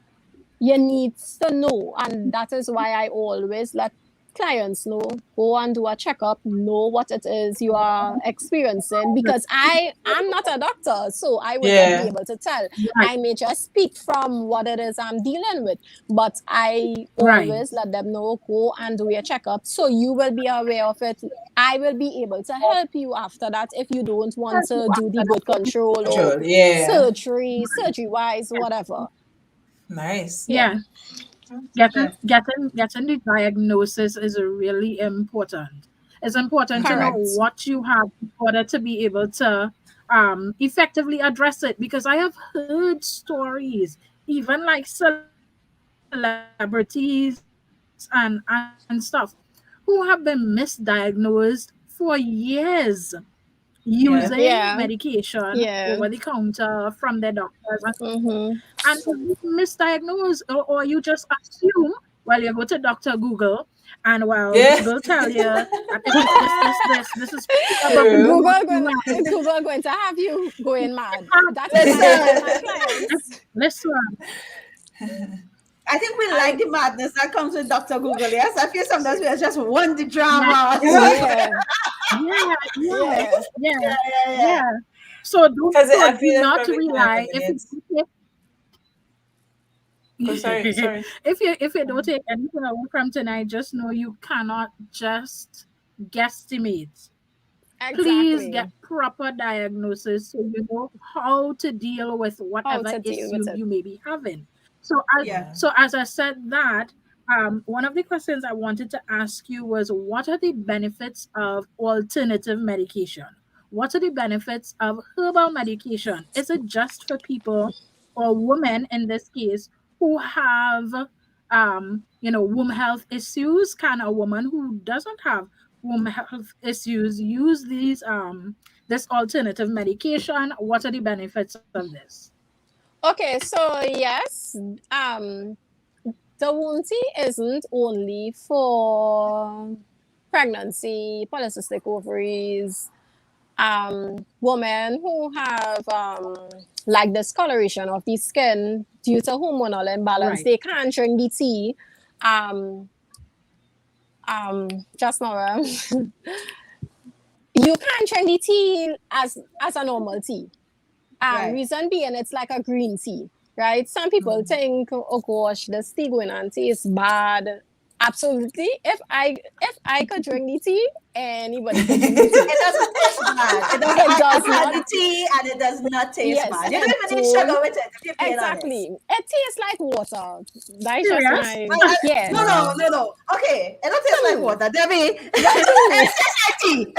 you need to know, and that is why I always let clients know, go and do a checkup, know what it is you are experiencing, because I'm not a doctor, so I would not be Yeah. able to tell. Right. I may just speak from what it is I'm dealing with, but I Right. always let them know, go and do your checkup, so you will be aware of it. I will be able to help you after that if you don't want to do the birth control or Control. Yeah. surgery wise, whatever. Nice. Yeah. Yeah. Getting yeah, getting getting the diagnosis is really important. It's important to know Correct. what you have in order to be able to effectively address it. Because I have heard stories, even like celebrities and stuff, who have been misdiagnosed for years using yeah, medication Yeah. over the Yeah. counter from their doctors and stuff. Mm-hmm. And you misdiagnose, or you just assume, well, you go to Dr. Google, and well, Yeah. Google tell you that if it's this is probably True. what you have. Google going to have you going mad. That is why I tell Listen, my clients. Listen, I think we like I the madness that comes with Dr. Google. Yes, I feel sometimes we just want the yeah, drama. yeah, yeah, yeah, yeah. yeah, Yeah, yeah, yeah. yeah. So Because so I do feel it's not probably rely if 5 minutes. it Oh, sorry, sorry. if you don't take anything away from tonight, just know you cannot just guesstimate. Please get Exactly. proper diagnosis so you know how to deal with How whatever to deal with issue it. you may be having. So Yeah. Yeah. as I said that, one of the questions I wanted to ask you was, what are the benefits of alternative medication? What are the benefits of herbal medication? Is it just for people, or women in this case, who have womb health issues? Can a woman who doesn't have womb health issues use this alternative medication? What are the benefits of this? Okay, so yes, the Wunti isn't only for pregnancy, polycystic ovaries, women who have like discoloration of the skin due to hormonal imbalance. Right. They can't drink the tea. Um, just now, you can't drink the tea as a normal tea. Right. Reason being, it's like a green tea, right? Some people think, oh gosh, this tea going on tastes bad. Absolutely. If I could drink the tea, anybody could drink the tea. It doesn't taste bad. It does. It I've does had not. the tea and it does not taste Yes, bad. You don't it even need sugar don't. with it if you're being honest. Exactly. It tastes like water. That's just Serious? my I, yeah. no, no, Wow. no, no. Okay, it don't taste like Hmm. water, Debbie. Exactly. It tastes like tea.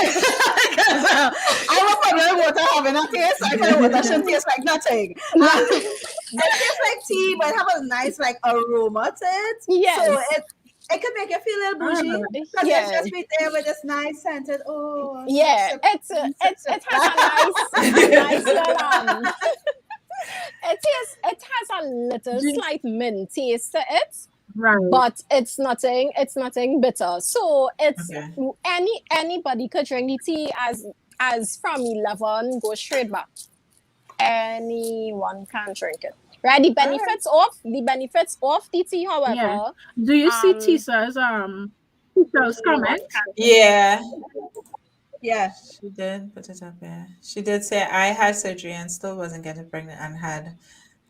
I will put your water having a taste. I tell you water shouldn't taste like nothing. It tastes like tea, but it have a nice like aroma to it. So Yes. It could make you feel a little bougie because Yeah. it's just be there with this nice scented. Oh, Yeah, sip, it's sip, it sip, it has a nice little it has a little Do- slight mint taste to it, Right. but it's nothing bitter. So it's Okay. anybody could drink the tea as from 11 go straight back. Anyone can drink it. Right? The benefits of the tea, Yeah. however, Do you see um Tisa's comment? Yeah, Yeah. she did put it up there. She did say I had surgery and still wasn't getting pregnant and had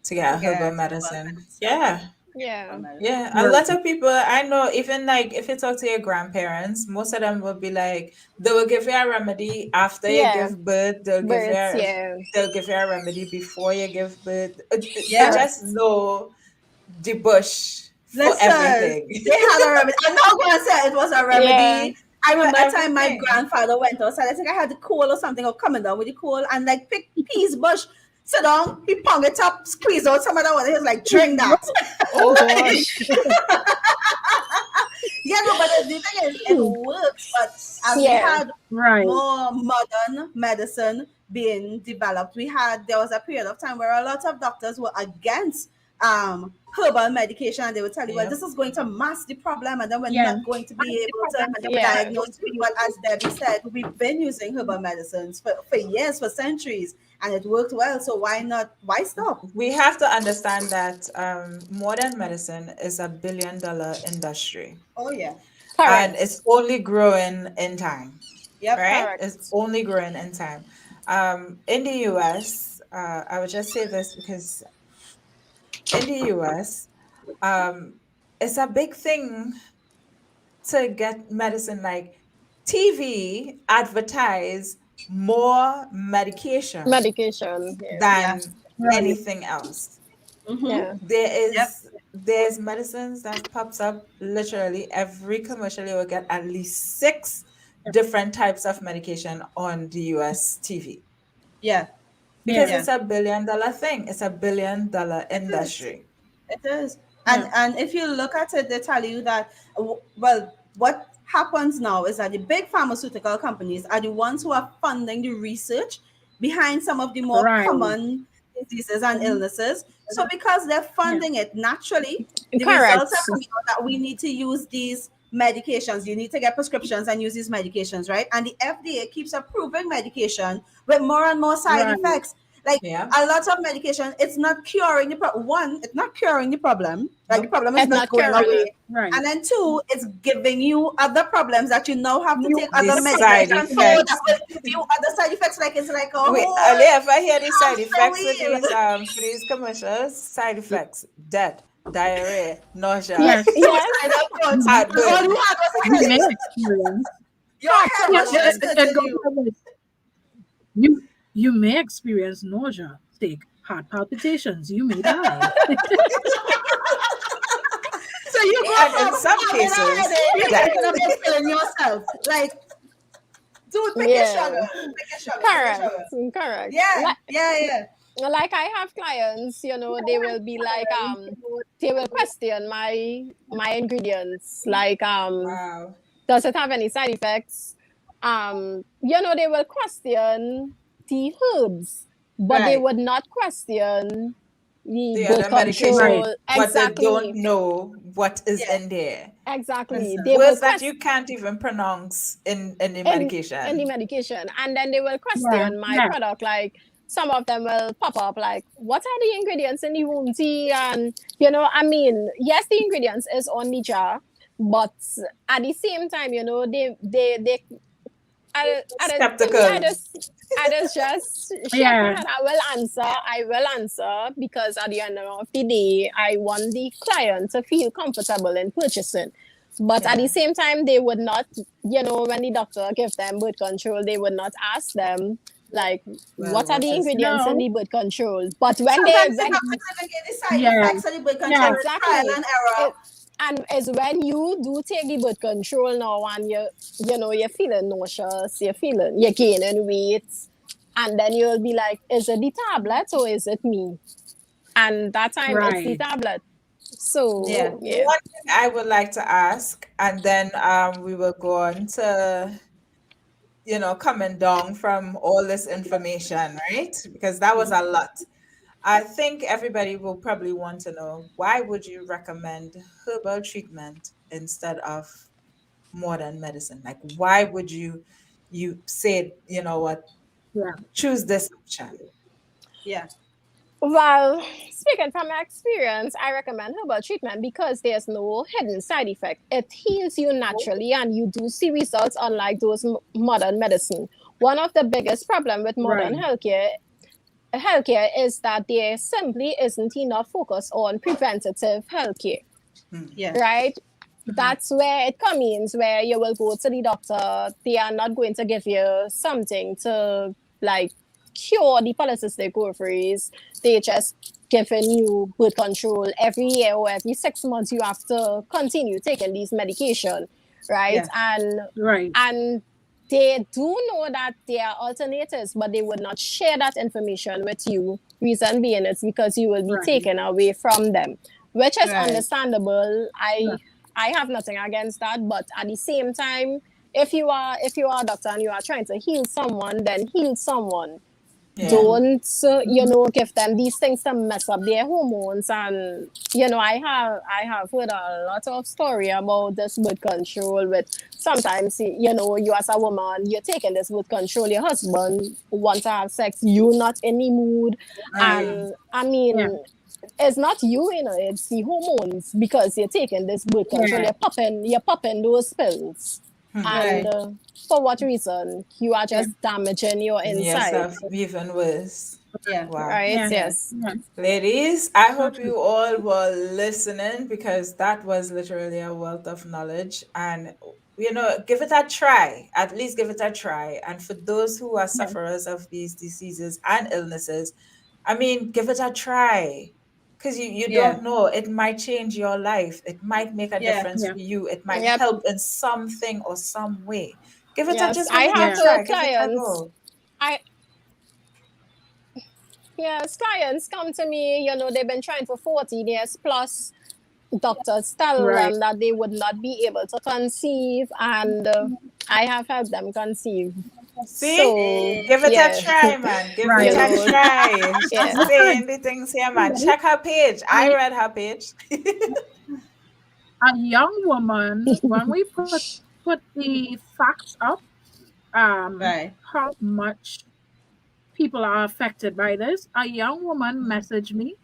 to get herbal Yes. medicine. Yeah. yeah. Yeah, a Right. lot of people I know, even like if you talk to your grandparents, most of them will be like, they will give you a remedy after you Yeah. give birth, Birds, yeah. they'll give you a remedy before you give birth. They Yeah. just know the bush for Listen, everything. they had a remedy. I'm not going to say it was a Yeah. remedy. I For remember a time my everything. grandfather went outside. I think I had the coal or something, or coming down with the coal and like pick peas bush. Sit down, he pong it up, squeeze out some of that water. He was like, drink that. Oh gosh. Yeah, no, but the thing is, it works. But as we Yeah. had Right. more modern medicine being developed, there was a period of time where a lot of doctors were against herbal medication, and they would tell you, well, Yep. this is going to mask the problem, and then we're Yeah. not going to be able to Yeah. diagnose it. But as Debbie said, we've been using herbal medicines for years, for centuries, and it worked well. So why stop? We have to understand that modern medicine is $1 billion industry, Oh yeah. and Correct. it's only growing in time, Yep. right? Correct. It's only growing in time. In the US, I would just say this because in the US, it's a big thing to get medicine. Like TV advertise more medication Medication. Yeah. Yeah. than Right. anything else. Mm-hmm. Yeah. Yep. There's medicines that pops up literally every commercial. You will get at least 6 different types of medication on the US TV Yeah. because Yeah. Yeah. it's $1 billion thing. It's $1 billion It is. industry. It is. Yeah. And if you look at it, they tell you that well, what happens now is that the big pharmaceutical companies are the ones who are funding the research behind some of the more Right. common diseases and illnesses. So because they're Yeah. funding it naturally, the Correct. results are coming out that we need to use these medications. You need to get prescriptions and use these medications, right? And the FDA keeps approving medication with more and more side Right. effects. Like Yeah. a lot of medication, it's not curing the problem. One, it's not curing the problem. Like the Nope. problem is It's not not going curing it. away. Right. And then two, it's giving you other problems that you now have to take The other side medication for effects. that will give you other side effects. Like it's like a Wait, whole Ali, ever hear the side hamster effects wheel. for these commercials? Side effects: death, diarrhea, nausea, Yes. Yes. Kind of good. And all heartburn. you had was a You may headache. experience. Your head Yeah, was just good it to goes you. like this. You may experience nausea, steak, heart palpitations. You may die. So you go And from in some having a cases, headache death. to about killing yourself. Like, dude, pick your Yeah. sugar. Pick your sugar. Pick your Correct. sugar. Correct. Yeah, yeah. Like I have clients, they will be like, they will question my ingredients. Like, Wow. does it have any side effects? They will question the herbs, but they Right. would not question the The birth other medication, control. but they don't Exactly. know what is Yeah. in there. Exactly. Listen. They will Words that question you can't even pronounce in the in medication. the medication, and then they will Yeah. question my Yeah. product. Like, some of them will pop up like, what are the ingredients in the womb tea? And yes, the ingredients is on the jar, but at the same time, they Skeptical. I just shake Yeah. my head. I will answer, because at the end of the day, I want the client to feel comfortable in purchasing. But at Yeah. the same time, they would not, when the doctor gives them birth control, they would not ask them, like, Well, what are the what is- ingredients in No. the birth control? But when Sometimes the doctors even get the side Yeah. effects of the birth control, Yeah. Exactly. trial and error. And it's when you do take the birth control now, and you're feeling nauseous, you're gaining weight, and then you'll be like, is it the tablet or is it me? And that time it's the Right. tablet. Yeah. So yeah. One thing I would like to ask, and then we will go on to, coming down from all this information, right? Because that was a lot. I think everybody will probably want to know, why would you recommend herbal treatment instead of modern medicine? Like, why would you say, you know what, Yeah. choose this option? Yeah. Well, speaking from my experience, I recommend herbal treatment because there's no hidden side effect. It heals you naturally and you do see results unlike those modern medicine. One of the biggest problem with modern Right. healthcare is that there simply isn't enough focus on preventative healthcare, Yeah. right? That's where it comes in, where you will go to the doctor. They are not going to give you something to like cure the polycystic ovaries. They just giving you birth control every year or every 6 months. You have to continue taking these medication, right? Yeah. Right. And they do know that there are alternatives, but they would not share that information with you. Reason being, it's because you will be Right. taken away from them, which is Right. understandable. Yeah. I have nothing against that, but at the same time, if you are a doctor and you are trying to heal someone, then heal someone. Yeah. Don't give them these things to mess up their hormones. And I have heard a lot of story about this birth control. With sometimes you as a woman, you're taking this birth control, your husband wants to have sex, you not in the mood. Right. And I Yeah. mean, it's not you, it's the hormones, because you're taking this birth control, Yeah. you're popping those pills. And Right. for what reason? You are Yeah. just damaging your inside, Yourself even worse. Yeah. Wow. right? Yeah. Yeah. Yes. Yeah. Ladies, I So hope true. you all were listening, because that was literally a wealth of knowledge. And, give it a try. At least give it a try. And for those who are Yeah. sufferers of these diseases and illnesses, I mean, give it a try. Because you Yeah. don't know. It might change your life. It might make a Yeah. difference Yeah. for you. It might Yep. help in something or some way. Yes. Just I give it a have Yeah. try. Give it a clients. go. I Yes, clients come to me. They've been trying for 40 years plus. Doctors tell Right. them that they would not be able to conceive, and I have helped them conceive. See? So Eh, Give it a yeah, try, man. Give Right. it you a know, try. yeah. She's Listen, saying the things here, man. somebody, Check her page. I I read her page. a young woman, when we put the facts up, right. how much people are affected by this. A young woman messaged me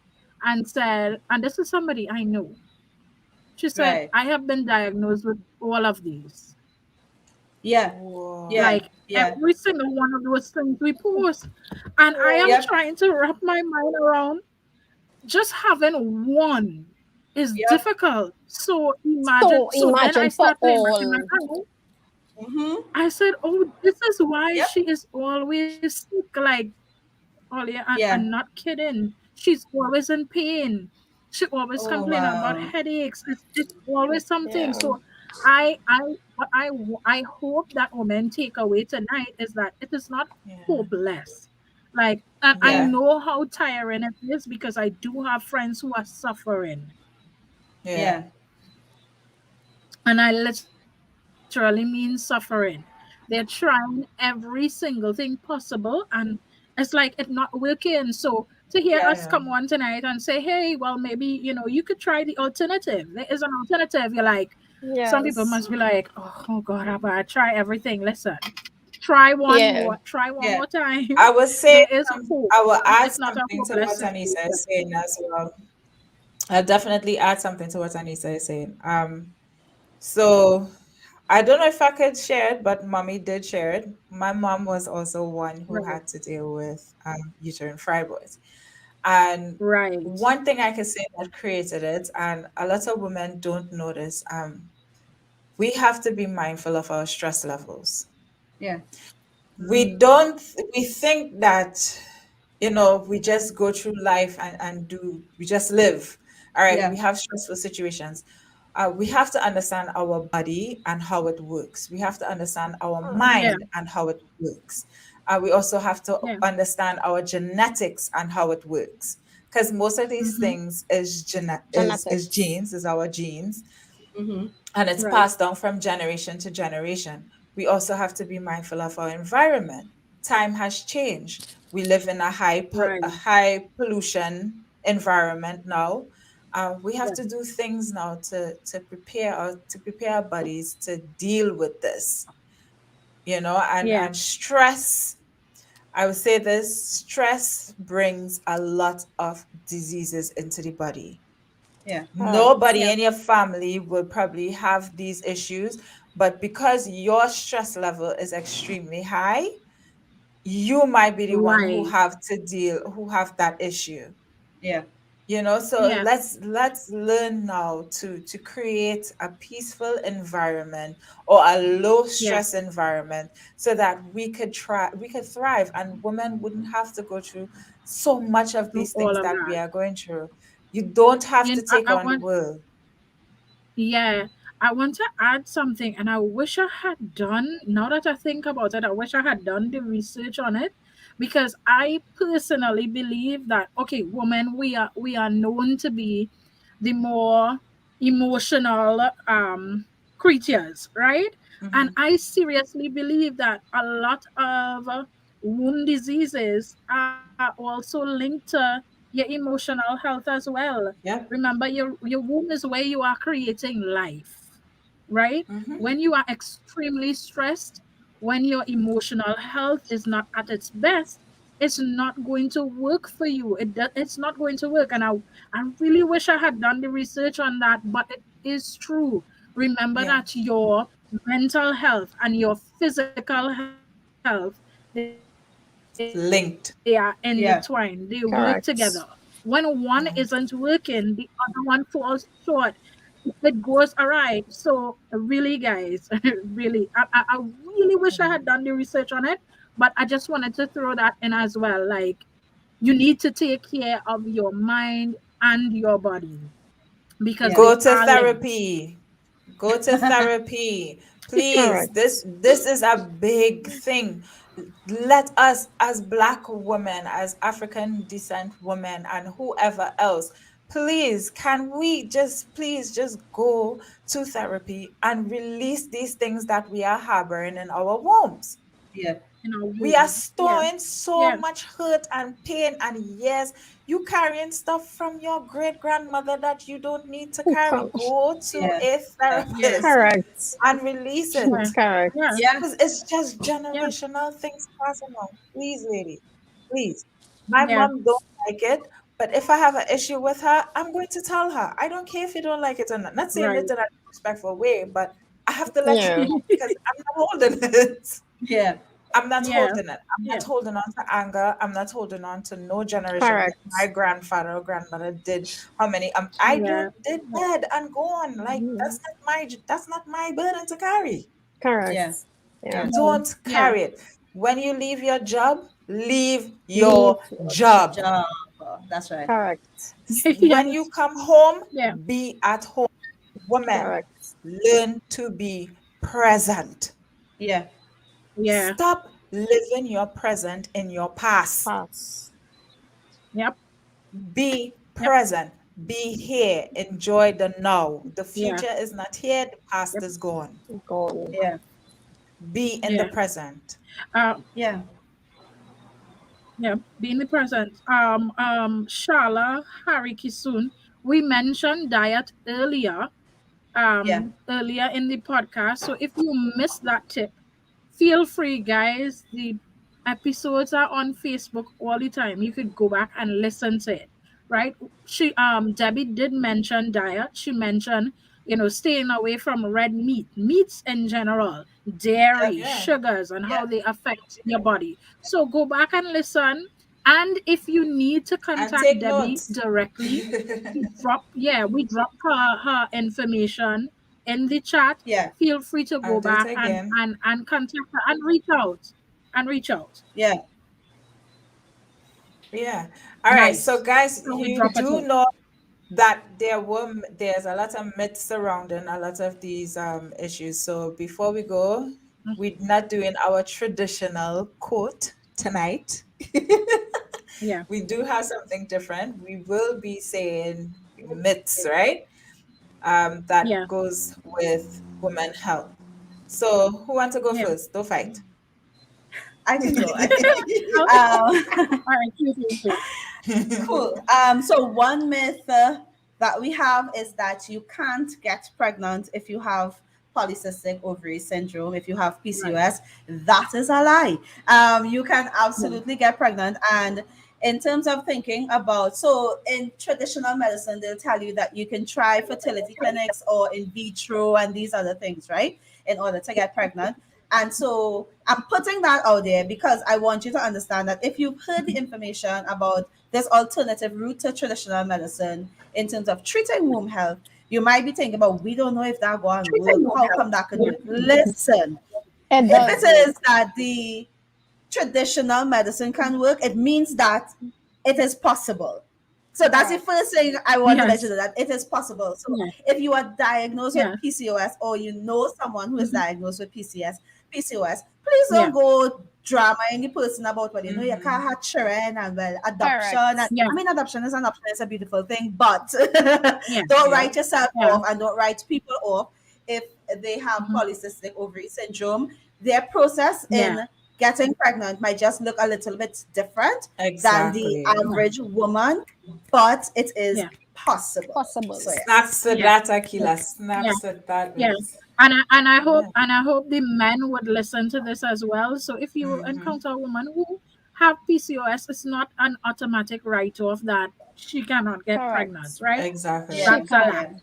and said, and this is somebody I know. She said, Right. I have been diagnosed with all of these. Yeah. Whoa. Yeah. Like Yeah. every single one of those things we post. And I am Yep. trying to wrap my mind around, just having one is Yep. difficult. So imagine, So so then I imagine for start playing back in my all. mind. Mm-hmm. I said, oh, this is why Yep. she is always sick. Like, oh yeah, I'm Yeah. not kidding. She's always in pain. She always Oh complain about wow. headaches. It's always something. Yeah. So I I I hope that woman take away tonight is that it is not Yeah. hopeless. Like, and I Yeah. Yeah. know how tiring it is because I do have friends who are suffering. Yeah. Yeah. And I literally mean suffering. They're trying every single thing possible, and it's like it's not working. So to hear us come Yeah. on Yeah. tonight and say, hey, well, maybe you could try the alternative. There is an alternative. You're like, some people must be Yes. like, oh God, I try everything. Listen, try one Yeah. more, try one Yeah. more time. I was saying, There is hope. I will add It's not a something to what hopeless Anissa situation. is saying as well. I'll definitely add something to what Anissa is saying. So I don't know if I could share it, but mommy did share it. My mom was also one who Right, had to deal with uterine fibroids. And right. one thing I can say that created it, and a lot of women don't notice, we have to be mindful of our stress levels. Yeah. We don't, we think that, we just go through life we just live. All right, we Yeah. have stressful situations. We have to understand our body and how it works. We have to understand our Yeah, mind and how it works. We also have to yeah, understand our genetics and how it works. because most of these Mm-hmm. things is is Genetics. genes, is our genes, Mm-hmm. and it's Right. passed down from generation to generation. We also have to be mindful of our environment. Time has changed. We live in a Right. a high pollution environment now. We have Yeah. to do things now to prepare our bodies to deal with this, you know, Yeah. and stress. I would say this: stress brings a lot of diseases into the body. Yeah. Correct. Nobody Yeah. in your family will probably have these issues, but because your stress level is extremely high, you might be the one Right. who have that issue. Yeah. You know, so Yeah. let's learn now to create a peaceful environment or a low Yeah. stress environment so that we could thrive, and women wouldn't have to go through so much of these All things of that we that. are going through. You don't have You to know, take I on the want. world. Yeah, I want to add something, and I wish I had done, now that I think about it, I wish I had done the research on it because I personally believe that, okay, women, we are known to be the more emotional creatures, right? And Hmm. I seriously believe that a lot of womb diseases are also linked to your emotional health as well. Yeah. Remember, your womb is where you are creating life, right? Hmm. When you are extremely stressed, when your emotional health is not at its best, it's not going to work for you. It's not going to work. And I really wish I had done the research on that, but it is true. Remember Yeah. that your mental health and your physical health, they are intertwined, they work Linked. together. Yeah. When one isn't Correct. working, the other one falls short. It goes awry. So really, guys, really, I really wish I had done the research on it, but I just wanted to throw that in as well. Like, you need to take care of your mind and your body because Yeah. they Go to are linked. therapy. Go to therapy. Please. Correct. This is a big thing. Let us, as black women, as African descent women, and whoever else, please, can we just please just go to therapy and release these things that we are harboring in our wombs? Yeah. In our We are womb. Yeah, storing so yeah. much hurt and pain, and yes, you carrying stuff from your great grandmother that you don't need to carry. Co- Go to Yeah. a Yeah. Yeah, therapist Correct. and release yeah, it, yeah, Correct. Yeah. because it's just yeah, generational things passing on. Please, lady, please. My yeah, mom don't like it, but if I have an issue with her, I'm going to tell her. I don't care if you don't like it or not. Not saying it right. in a respectful way, but I have to let you Yeah. know because I'm not holding it. Yeah. I'm not Yeah, holding it. I'm yeah, not holding on to anger. I'm not holding on to no generation what my Correct. grandfather or grandmother did. How many? I yeah, do did yeah, bad and go on. Like Mhm. that's not my burden to carry. Yeah. Correct. Yeah. Yeah. no, Don't yeah, carry it. When you leave your job, leave Leave your your job. Job. That's right. correct. When you yes, come home, yeah, be at home. Women, Correct. learn to be present. Yeah. yeah, Stop living your present in your past. Pass. yep, Be yep, present. Be here. Enjoy the now. The yeah, future is not here. The past yep, is gone. Gone. Yeah. Be in the yeah. present. Um, Yeah. yeah, be in the present. Shala Harry Kisun, we mentioned diet Yeah. earlier in the podcast. So if you missed that tip, feel free, guys. The episodes are on Facebook all the time. You could go back and listen to it. Right? She Debbie did mention diet. She mentioned, staying away from red meats in general, Yep. dairy, Yeah. sugars, and how Yeah. they affect your body. So go back and listen. And if you need to And contact take Debbie notes. directly, we drop her information in the chat. Yeah. Feel free to I'll go do it back and again. and and contact her and reach out. Yeah. Yeah. All right. So, Nice. guys, So we you drop it do in. know that there's a lot of myths surrounding a lot of these issues. So before we go, we're not doing our traditional quote tonight. Yeah. We do have something different. We will be saying myths, right? That Yeah. goes with women health. So who wants to go Yeah. first? Don't fight. I can go. Okay. um, All right. You. Cool. So one myth that we have is that you can't get pregnant if you have polycystic ovary syndrome, if you have Right. PCOS. That is a lie. You can Yeah. absolutely get pregnant. And in terms of thinking about, so in traditional medicine, they'll tell you that you can try fertility clinics or in vitro and these other things, right? In order to get pregnant. And so I'm putting that out there because I want you to understand that if you've heard the information about this alternative route to traditional medicine in terms of treating womb health, you might be thinking about, we don't know if that going to work. Treating won't How help. come that could Yeah. work? Listen, It if does it work. is that the traditional medicine can work, it means that it is possible. So that's the Correct. first thing I want to let you Yes. know, that it is possible. So Yeah. if you are diagnosed with Yeah. PCOS or you know someone who is Mhm. diagnosed with PCOS, please don't Yeah. go drama any person about, well, you know, you can't Mhm. have children and, well, adoption. And Correct. Yeah. I mean, adoption is an option, it's a beautiful thing, but Yeah. don't Yeah. write yourself Yeah. off and don't write people off if they have Mhm. polycystic ovary syndrome. Their process Yeah. in getting pregnant might just look a little bit different than the Exactly. Yeah. average woman, but it is Yeah. possible. Possible. So yeah. Snaps to Yeah. that, Yeah. Akila. Yeah. Snaps to that, Yeah. babes. Yeah. And I hope the men would listen to this as well. So if you Mm-hmm. encounter a woman who have PCOS, it's not an automatic write off that she cannot get pregnant, Correct. right? Exactly. She Yeah. That's a Yeah. lie. can.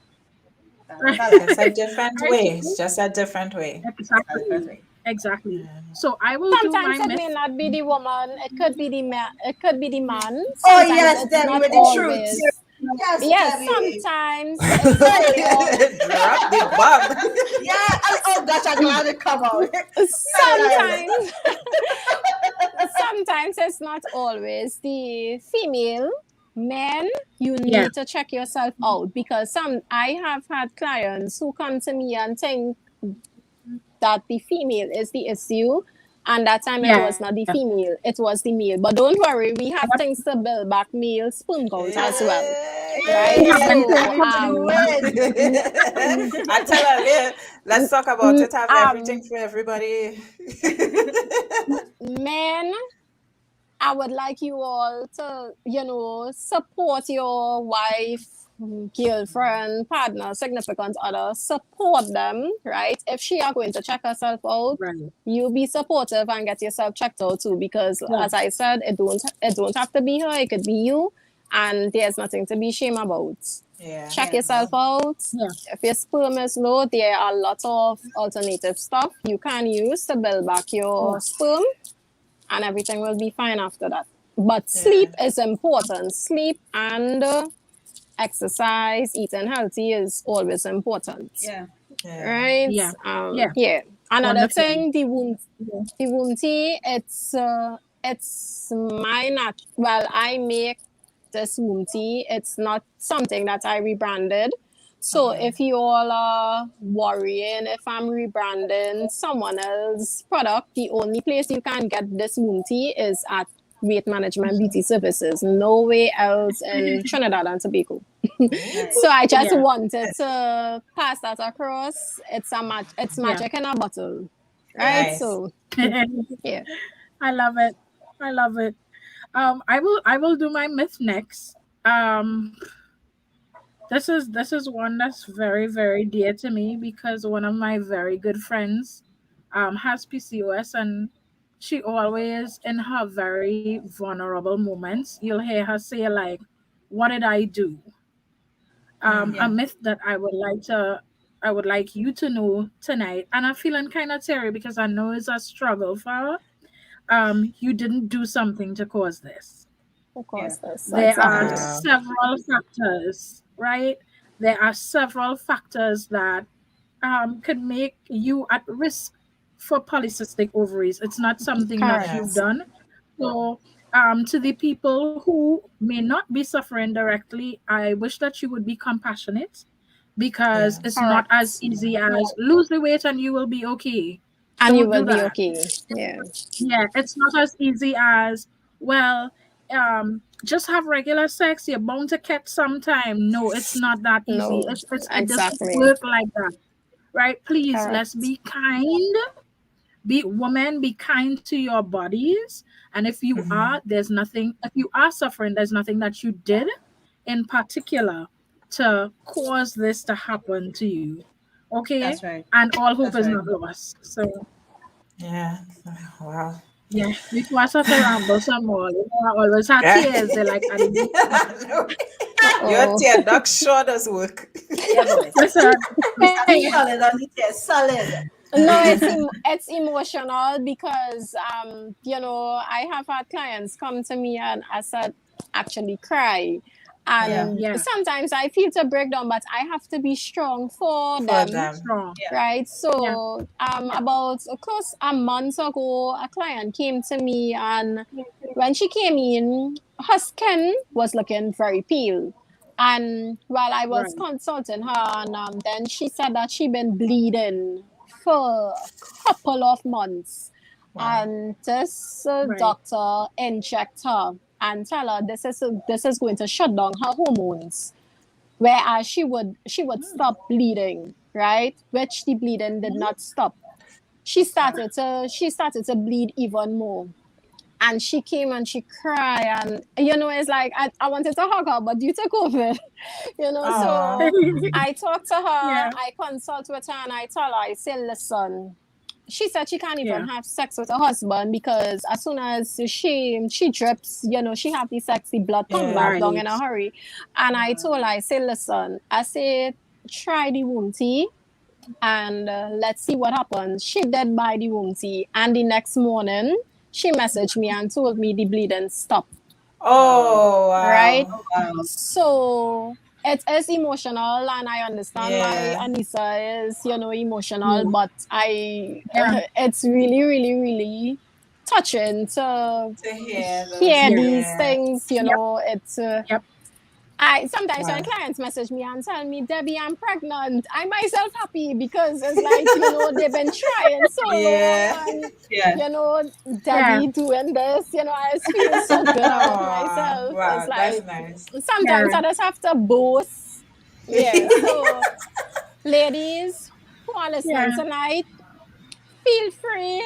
That is Right? a It's lie. just a different Right. way. It's So just a different way. exactly. Exactly. So I will do my Sometimes it may myth. not be the woman. It could be the man. It could be the man. Oh Sometimes yes, it's Debbie not with the truth. always. Yes, Yes, Debbie. sometimes it's not all. Drop the bomb. Yeah. Oh gosh, I'm glad it come out. Yes. Sometimes, sometimes it's not always the female. Men, you Yeah. need to check yourself out because I have had clients who come to me and think that the female is the issue. And that time it Yeah. was not the female, it was the male. But don't worry, we have Yep. things to build back male sperm count as well. Hey, We Right? have yes, mental So Debbie, health you too. win. I tell her, yeah, let's talk about mm, it. Have everything um for everybody. men, I would like you all to, support your wife, girlfriend, partner, significant other, support them, right? If she are going to check herself out, Right. you be supportive and get yourself checked out too. Because Yeah. as I said, it don't have to be her, it could be you, and there's nothing to be ashamed about. Yeah. Check Yes. yourself out. Yeah. If your sperm is low, there are lots of alternative stuff you can use to build back your Yeah. sperm, and everything will be fine after that. But Yeah. sleep is important. Sleep and exercise, eating healthy is always important, Yeah. Yeah. right? Yeah. Yeah. Yeah. Another Wonderful. thing, Yeah. the womb tea. It's my well, I make this womb tea. It's not something that I rebranded. So Okay. if you all are worrying if I'm rebranding someone else's product, the only place you can get this womb tea is at Weight Management Beauty Services. No way else in Trinidad and Tobago. Nice. So I just Yeah. wanted to pass that across. It's Yeah. magic in a bottle, right? Yes. Nice. So yeah. I love it. I love it. I will do my myth next. Um this is one that's very, very dear to me because one of my very good friends has PCOS, and she always in her very vulnerable moments you'll hear her say like, what did I do? A Yeah. myth that I would like you to know tonight, and I'm feeling kind of teary because I know it's a struggle for her. You didn't do something to cause this. Of Yeah. course, that's There are exactly it. Wow. several factors, right? There are several factors that could make you at risk for polycystic ovaries. It's not something that you've Yes. Correct. done. So, to the people who may not be suffering directly, I wish that you would be compassionate because Yeah. it's not as Correct. easy as lose the weight and you will be okay. And you Don't will do be that. okay. Yeah. Yeah, it's not as easy as, well, just have regular sex, you're bound to catch sometime. No, it's not that easy. No, It doesn't exactly. work like that, right? Please, let's Correct. be kind. Be women, be kind to your bodies. And if you are, Mhm. there's nothing. If you are suffering, there's nothing that you did in particular to cause this to happen to you. Okay, That's right. and all hope That's is right. not lost. So Yeah. Wow. yeah, before I start to ramble some more, I always have Yeah. tears. They like, I didn't. No. Your Oh, tear duct sure does work. Yeah, boy. Listen, It's hey, solid on the test. Solid. no, it's emotional because I have had clients come to me and I said actually cry. Yeah. And yeah, sometimes I feel to break down, but I have to be strong for For them, them. strong. Yeah. right? Yeah, So about close a month ago, a client came to me, and when she came in, her skin was looking very pale. And while I was right. consulting her, and then she said that she been bleeding for a couple of months. Wow. And this Right. doctor inject her and tell her this is going to shut down her hormones, whereas she would stop bleeding, right? Which the bleeding did not stop. She started to bleed even more, and she came and she cried, and it's like I wanted to hug her, but due to COVID, Oh. so I talked to her, Yeah, I consult with her, and I tell her, I say, listen. She said she can't yeah, even have sex with her husband because as soon as she drips, she have the sexy blood come Yeah. back down in right. a hurry. And I told her, I say, listen, I say, try the womb tea, and let's see what happens. She did buy the womb tea, and the next morning she messaged me and told me the bleeding stopped. Wow. Oh, Right? wow. Wow. So it is emotional, and I understand why Yeah. Anissa is, emotional, Yeah, but I yeah, it's really, really, really touching to To hear those. hear yeah. these Yeah. things. Yep, It's yep. I sometimes when Wow. clients message me and tell me, Debbie, I'm pregnant, I myself happy because it's like, they've been trying so long, Yeah. and Yeah. Yeah, Debbie doing this, I just feel so good about Oh, myself. It's wow. That's like nice. sometimes yeah, I just have to boast. Yeah. So ladies who are listening yeah, tonight, feel free.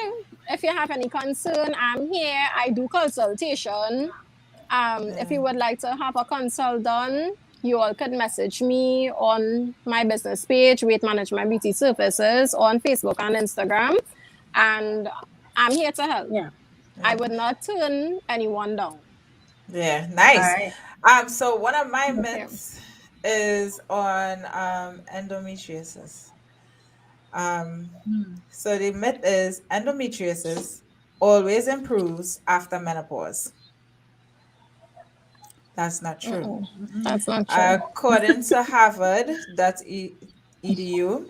If you have any concern, I'm here. I do consultation. If Yeah. you would like to have a consult done, you all could message me on my business page, Weight Management Beauty Services, on Facebook and Instagram. And I'm here to help. yeah. I Yeah. would not turn anyone down. Yeah. All Nice. right. So one of my Yeah. myths is on endometriosis. Um, Mm. so the myth is endometriosis always improves after menopause. That's not true. Mm-mm. Mm-mm. That's not true. According to Harvard.edu,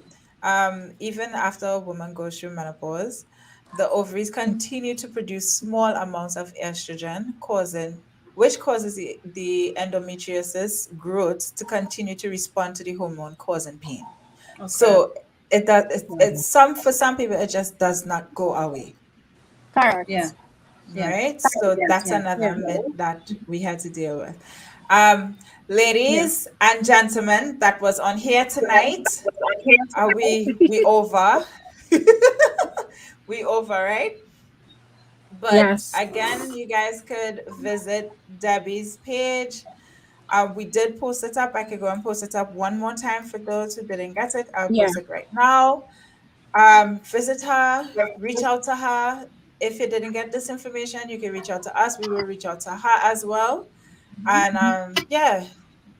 even after a woman goes through menopause, the ovaries continue to produce small amounts of estrogen, which causes the endometriosis growth to continue to respond to the hormone, causing pain. Okay. So it's for some people it just does not go away. Yeah. Correct. Yeah. Right? So that's Yeah. another Yeah, myth that we had to deal with. Um, Yeah. Ladies and gentlemen, that was on here tonight. We over. We over, right? But yes, again, you guys could visit Debbie's page. We did post it up. I could go and post it up one more time for those who didn't get it. I'll yeah, post it right now. Visit her, reach out to her. If you didn't get this information, you can reach out to us. We will reach out to her as well. And yeah,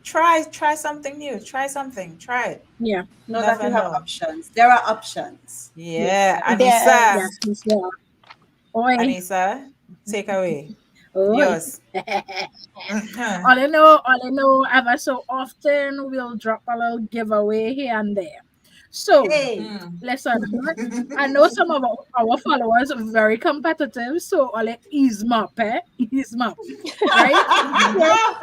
try something new. Try something. Try it. yeah, Know that Never you have know. options. There are options. Yeah, There Anissa, is. yes, yes, yeah. Oi, Anissa, take away. oi. Yours. Mhm. All I know, ever so often we'll drop a little giveaway here and there. So, Hey. Mhm. listen, I know some of our followers are very competitive, so I'll ease up, ease up, right? Here-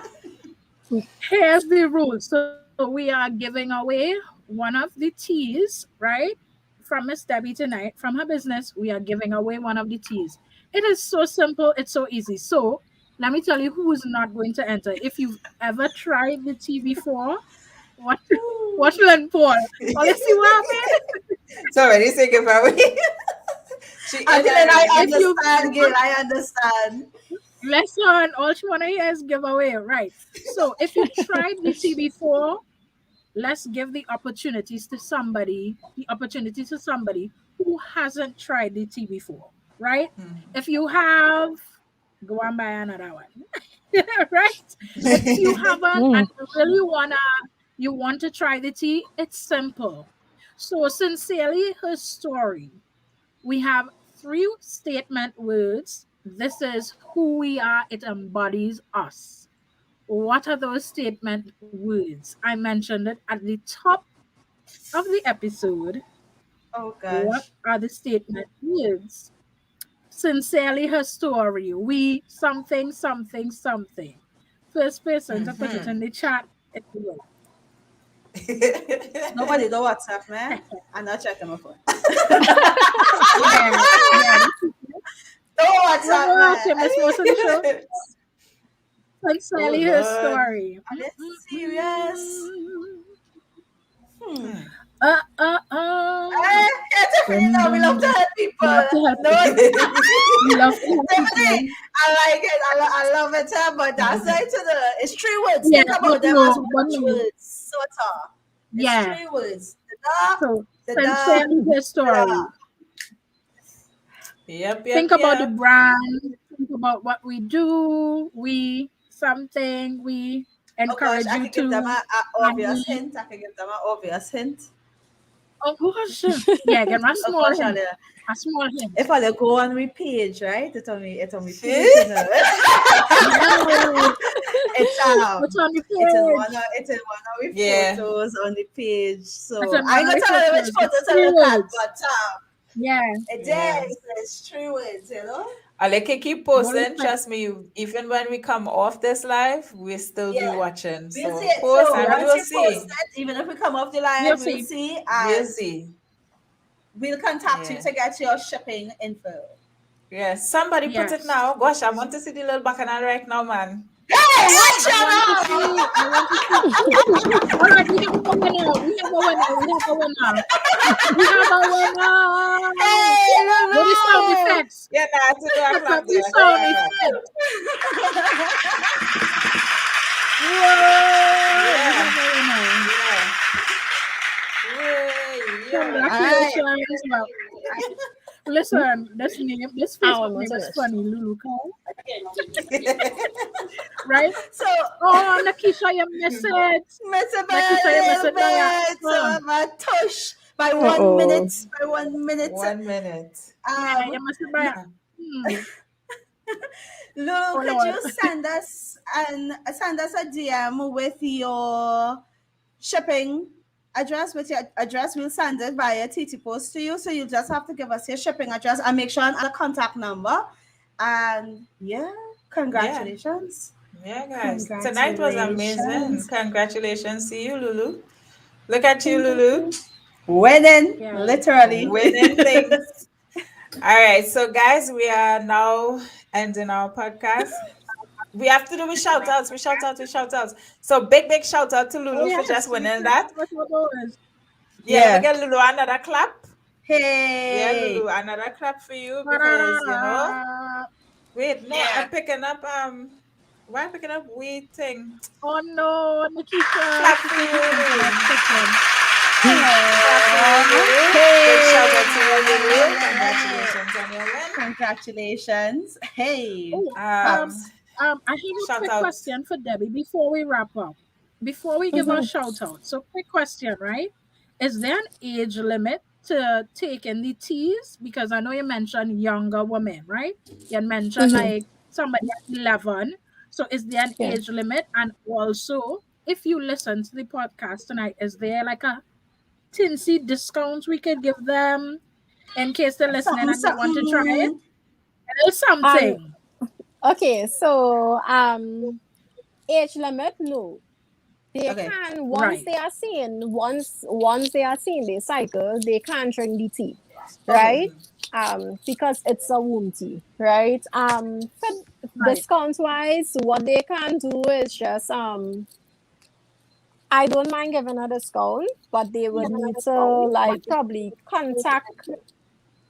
Here's the rule. So we are giving away one of the teas, right? From Miss Debbie tonight, from her business, we are giving away one of the teas. It is so simple, it's so easy. So let me tell you who's not going to enter. If you've ever tried the tea before, what what will Paul? Well, let's see what happened. So when you say giveaway, she Until then, I If you understand, Gail. I understand. listen, all she wanna hear is giveaway, right? So if you tried the tea before, let's give the opportunity to somebody who hasn't tried the tea before, right? If you have, go and buy another one. Right? If you haven't and you really you want to try the tea, it's simple. So sincerely her story. We have three statement words. This is who we are, it embodies us. What are those statement words? I mentioned it at the top of the episode. Oh What gosh. are the statement words? Sincerely her story. We something, something, something. First person to put it in the chat is you. Nobody do WhatsApp, man. I'm not checking my phone. Yeah, yeah. No WhatsApp, Well, man. okay, Miss Most of the show. Oh Sincerely her Lord. story. Are they serious? Uh, uh, uh. Tiffany, no, we love to help people. We love to help No, people. We love to help Tiffany, people. I like it. I love it, but that's like it's 3 words. Yeah, Think about but them as but watch no. words. Sort of. It's Yeah. 3 words. The So da, sincerely her the story. Yep, Think yep, about the yep. brand. Think about what we do. We something we Oh gosh, encourage I you could give them to. an And obvious we, hint. I could give them an obvious hint. oh gosh, yeah, get my Of small course, hint. A small hint. if I go on my page, right? It's on my page, you know. No, what's on the page? It's in one of my Yeah. photos on the page. It's So in I one ain't of gonna the tell you which photos. photo It's to 3 look at, words. but Yeah. it Yeah. is. It's 3 words, you know. I like to keep What is posting. that? Trust me, even when we come off this live, we still be Yeah. watching. We'll So see it. post So and we Yeah. once will you post see. it, even if we come off the We'll live, we'll see. see We'll and see. we'll contact you Yeah. to get your shipping info. Yeah. Somebody put it Yes. now. Gosh, I want to see the little bacchanal right now, man. Hey, watch I want to out! see. I want to see. All right, we have a winner. We have a winner. We have a winner. We have a winner. Hey, What is sound Lulu! effects? Yeah, nah, to do a Put clap up the there. To do sound a clap. effects. Whoa! We Yeah. have a winner. Yeah. Yay. Yeah. All right. Congratulations. Well, listen, this I Facebook almost name is finished. funny, Lulu Cow, right? So, Oh, Nakisha, you miss it. miss a Nakisha, you miss little it by bit. accident. So, my tush by 1 minute. Uh-oh. By 1 minute. 1 minute. Yeah, Um, you miss it by Ah, Lulu, Oh could Lord. you send us a DM with your shipping address? With your address, we'll send it via TT Post to you. So you just have to give us your shipping address and make sure and add a contact number. And yeah, congratulations. Yeah, guys. Tonight was amazing. Congratulations to you, Lulu. Look at you, Lulu. Winning, Yeah. literally. Winning things. All right. So, guys, we are now ending our podcast. We have to do with shout outs. We shout outs. So, big shout out to Oh Lulu for just yes, we winning can't that. forget about those. Yeah, let me Yeah. get Lulu another clap. Yeah, Hey. Lulu, another clap for you because, Ta-da-da-da. wait, no, Yeah. I'm picking up, why am I picking up waiting? Oh no, Nakisha, Clap she for said you, you can get that Lulu. second. Clap for you, Lulu. Big shout out to you, Lulu. Hey. Congratulations on your win. Congratulations. Hey. Oh, Um, Pops. I have a shout quick out. question for Debbie before we wrap up. Before we give our shout out. So quick question, right? Is there an age limit to taking the teas? Because I know you mentioned younger women, right? You mentioned like somebody at 11. So is there an Yeah. age limit? And also, if you listen to the podcast tonight, is there like a tinsy discount we could give them in case they're listening Something, and they want to try it? something. A little Um. something. Okay. So age limit, no. They Okay. can Right. once they are seeing the cycle, they can drink the tea. Okay. right? Because it's a womb tea, right? For Right. discount wise, what they can do is just I don't mind giving a discount, but they would need to like probably contact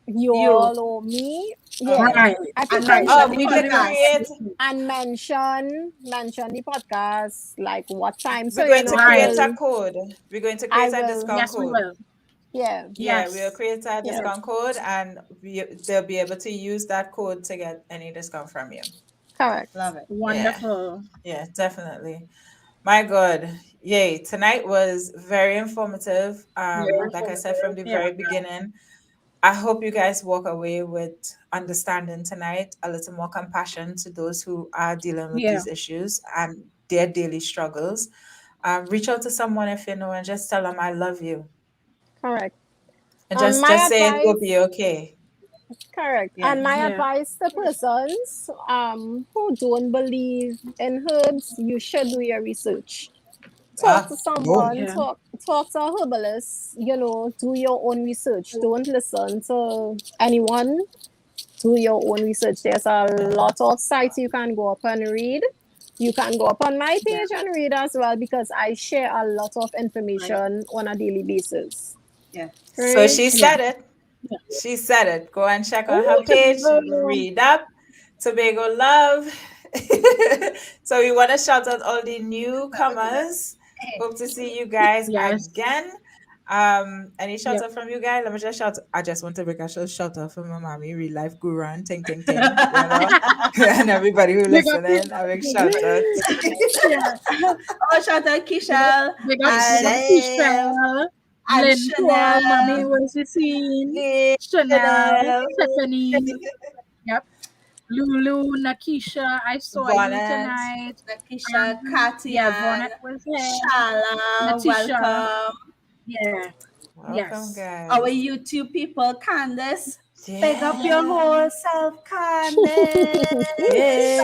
you You. all or me. Yeah. Okay. Right. I could And Right. mention Oh, the we Because could they will podcast. create. see. and mention the podcast, like what time. We're So going to Right. create a code. We're going to I create a will discount Yes, we code. will. yeah, Yeah, we'll Yes. create a yeah, discount code, and they'll be able to use that code to get any discount from you. correct. Love it. Yeah, Wonderful. yeah, definitely. My God, yay! Tonight was very informative. Very Like I said from informative. the Yeah. very beginning, I hope you guys walk away with understanding tonight, a little more compassion to those who are dealing with Yeah. these issues and their daily struggles. Reach out to someone if you know and just tell them I love you, Correct. and My just say it will be advice, okay. correct. Yeah. And my Yeah. advice to persons who don't believe in herbs, you should do your research. Talk Ah, to boom. someone, Yeah. talk to a herbalist, do your own research. Don't listen to anyone. Do your own research. There's a lot of sites you can go up and read. You can go up on my Yeah. page and read as well because I share a lot of Right. information on a daily basis. Yeah. So Right? she Yeah. said it. Yeah. She said it. Go and check on her Oh, page, Tobago. read up. Tobago Love. So we want to shout out all the newcomers. Hope to see you guys Yes. again. Any shout Yep. out from you guys? Let me just shout. I just want to make a shout out from my mommy, real life guru and ting ting ting, you know, and everybody who Big up you. listening. I make shout out. Yeah. Oh, shout out Kishal Big up and Michelle, Michelle. and Lynn Paul, Chanel. Mommy was the scene. Chanel, Chanel, Stephanie. Yep. Lulu, Nakisha. I saw you Bonnet. tonight. Nakisha, Yeah, Katian, Vonnet was here. Shala, Natisha. welcome. Yeah. Welcome, Yes. Our guys. YouTube people, Candace. Big up your Yeah. whole self, Candace. Something. Yay.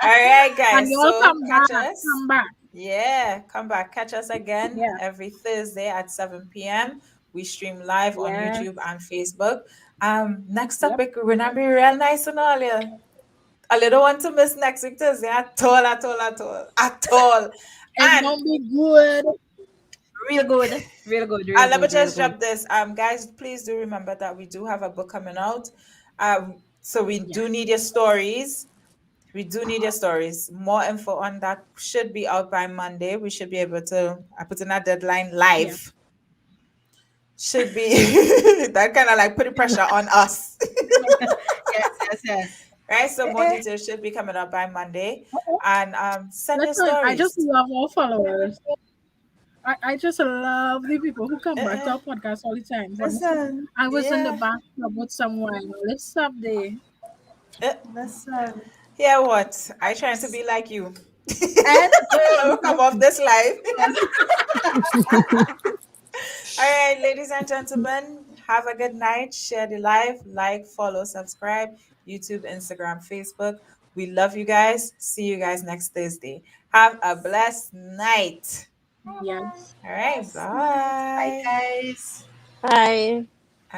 All right, And guys. you all So come back. catch us. Come back. Yeah, come back. Catch us again Yeah. every Thursday at 7 p.m. We stream live on Yes. YouTube and Facebook. Next Yep. topic, we're gonna be real nice and all, yeah. I don't want to miss next week Thursday at all, at all, at all, at all. It's And gonna be good. Real good. Real good. Real let me good. Real just good. drop this. Guys, please do remember that we do have a book coming out. So we Yeah. do need your stories. We do need your stories. More info on that should be out by Monday. We should be able to. I put in that deadline Yeah. live. Should be that kind of like putting pressure on us, Yes, yes, yes. right? So more Eh, details should be coming up by Monday, Uh-oh. and send your Listen, I just stories. love our followers. I just love the people who come back to Uh-uh. our podcast all the time. listen, I was in the Yeah. bathtub with someone. Let's up there. Uh, listen. yeah. What? I trying to be like you. And I'll come off this live. All right, ladies and gentlemen, have a good night. Share the live, like, follow, subscribe, YouTube, Instagram, Facebook. We love you guys. See you guys next Thursday. Have a blessed night. Yes. All right, bye, bye. guys. Bye.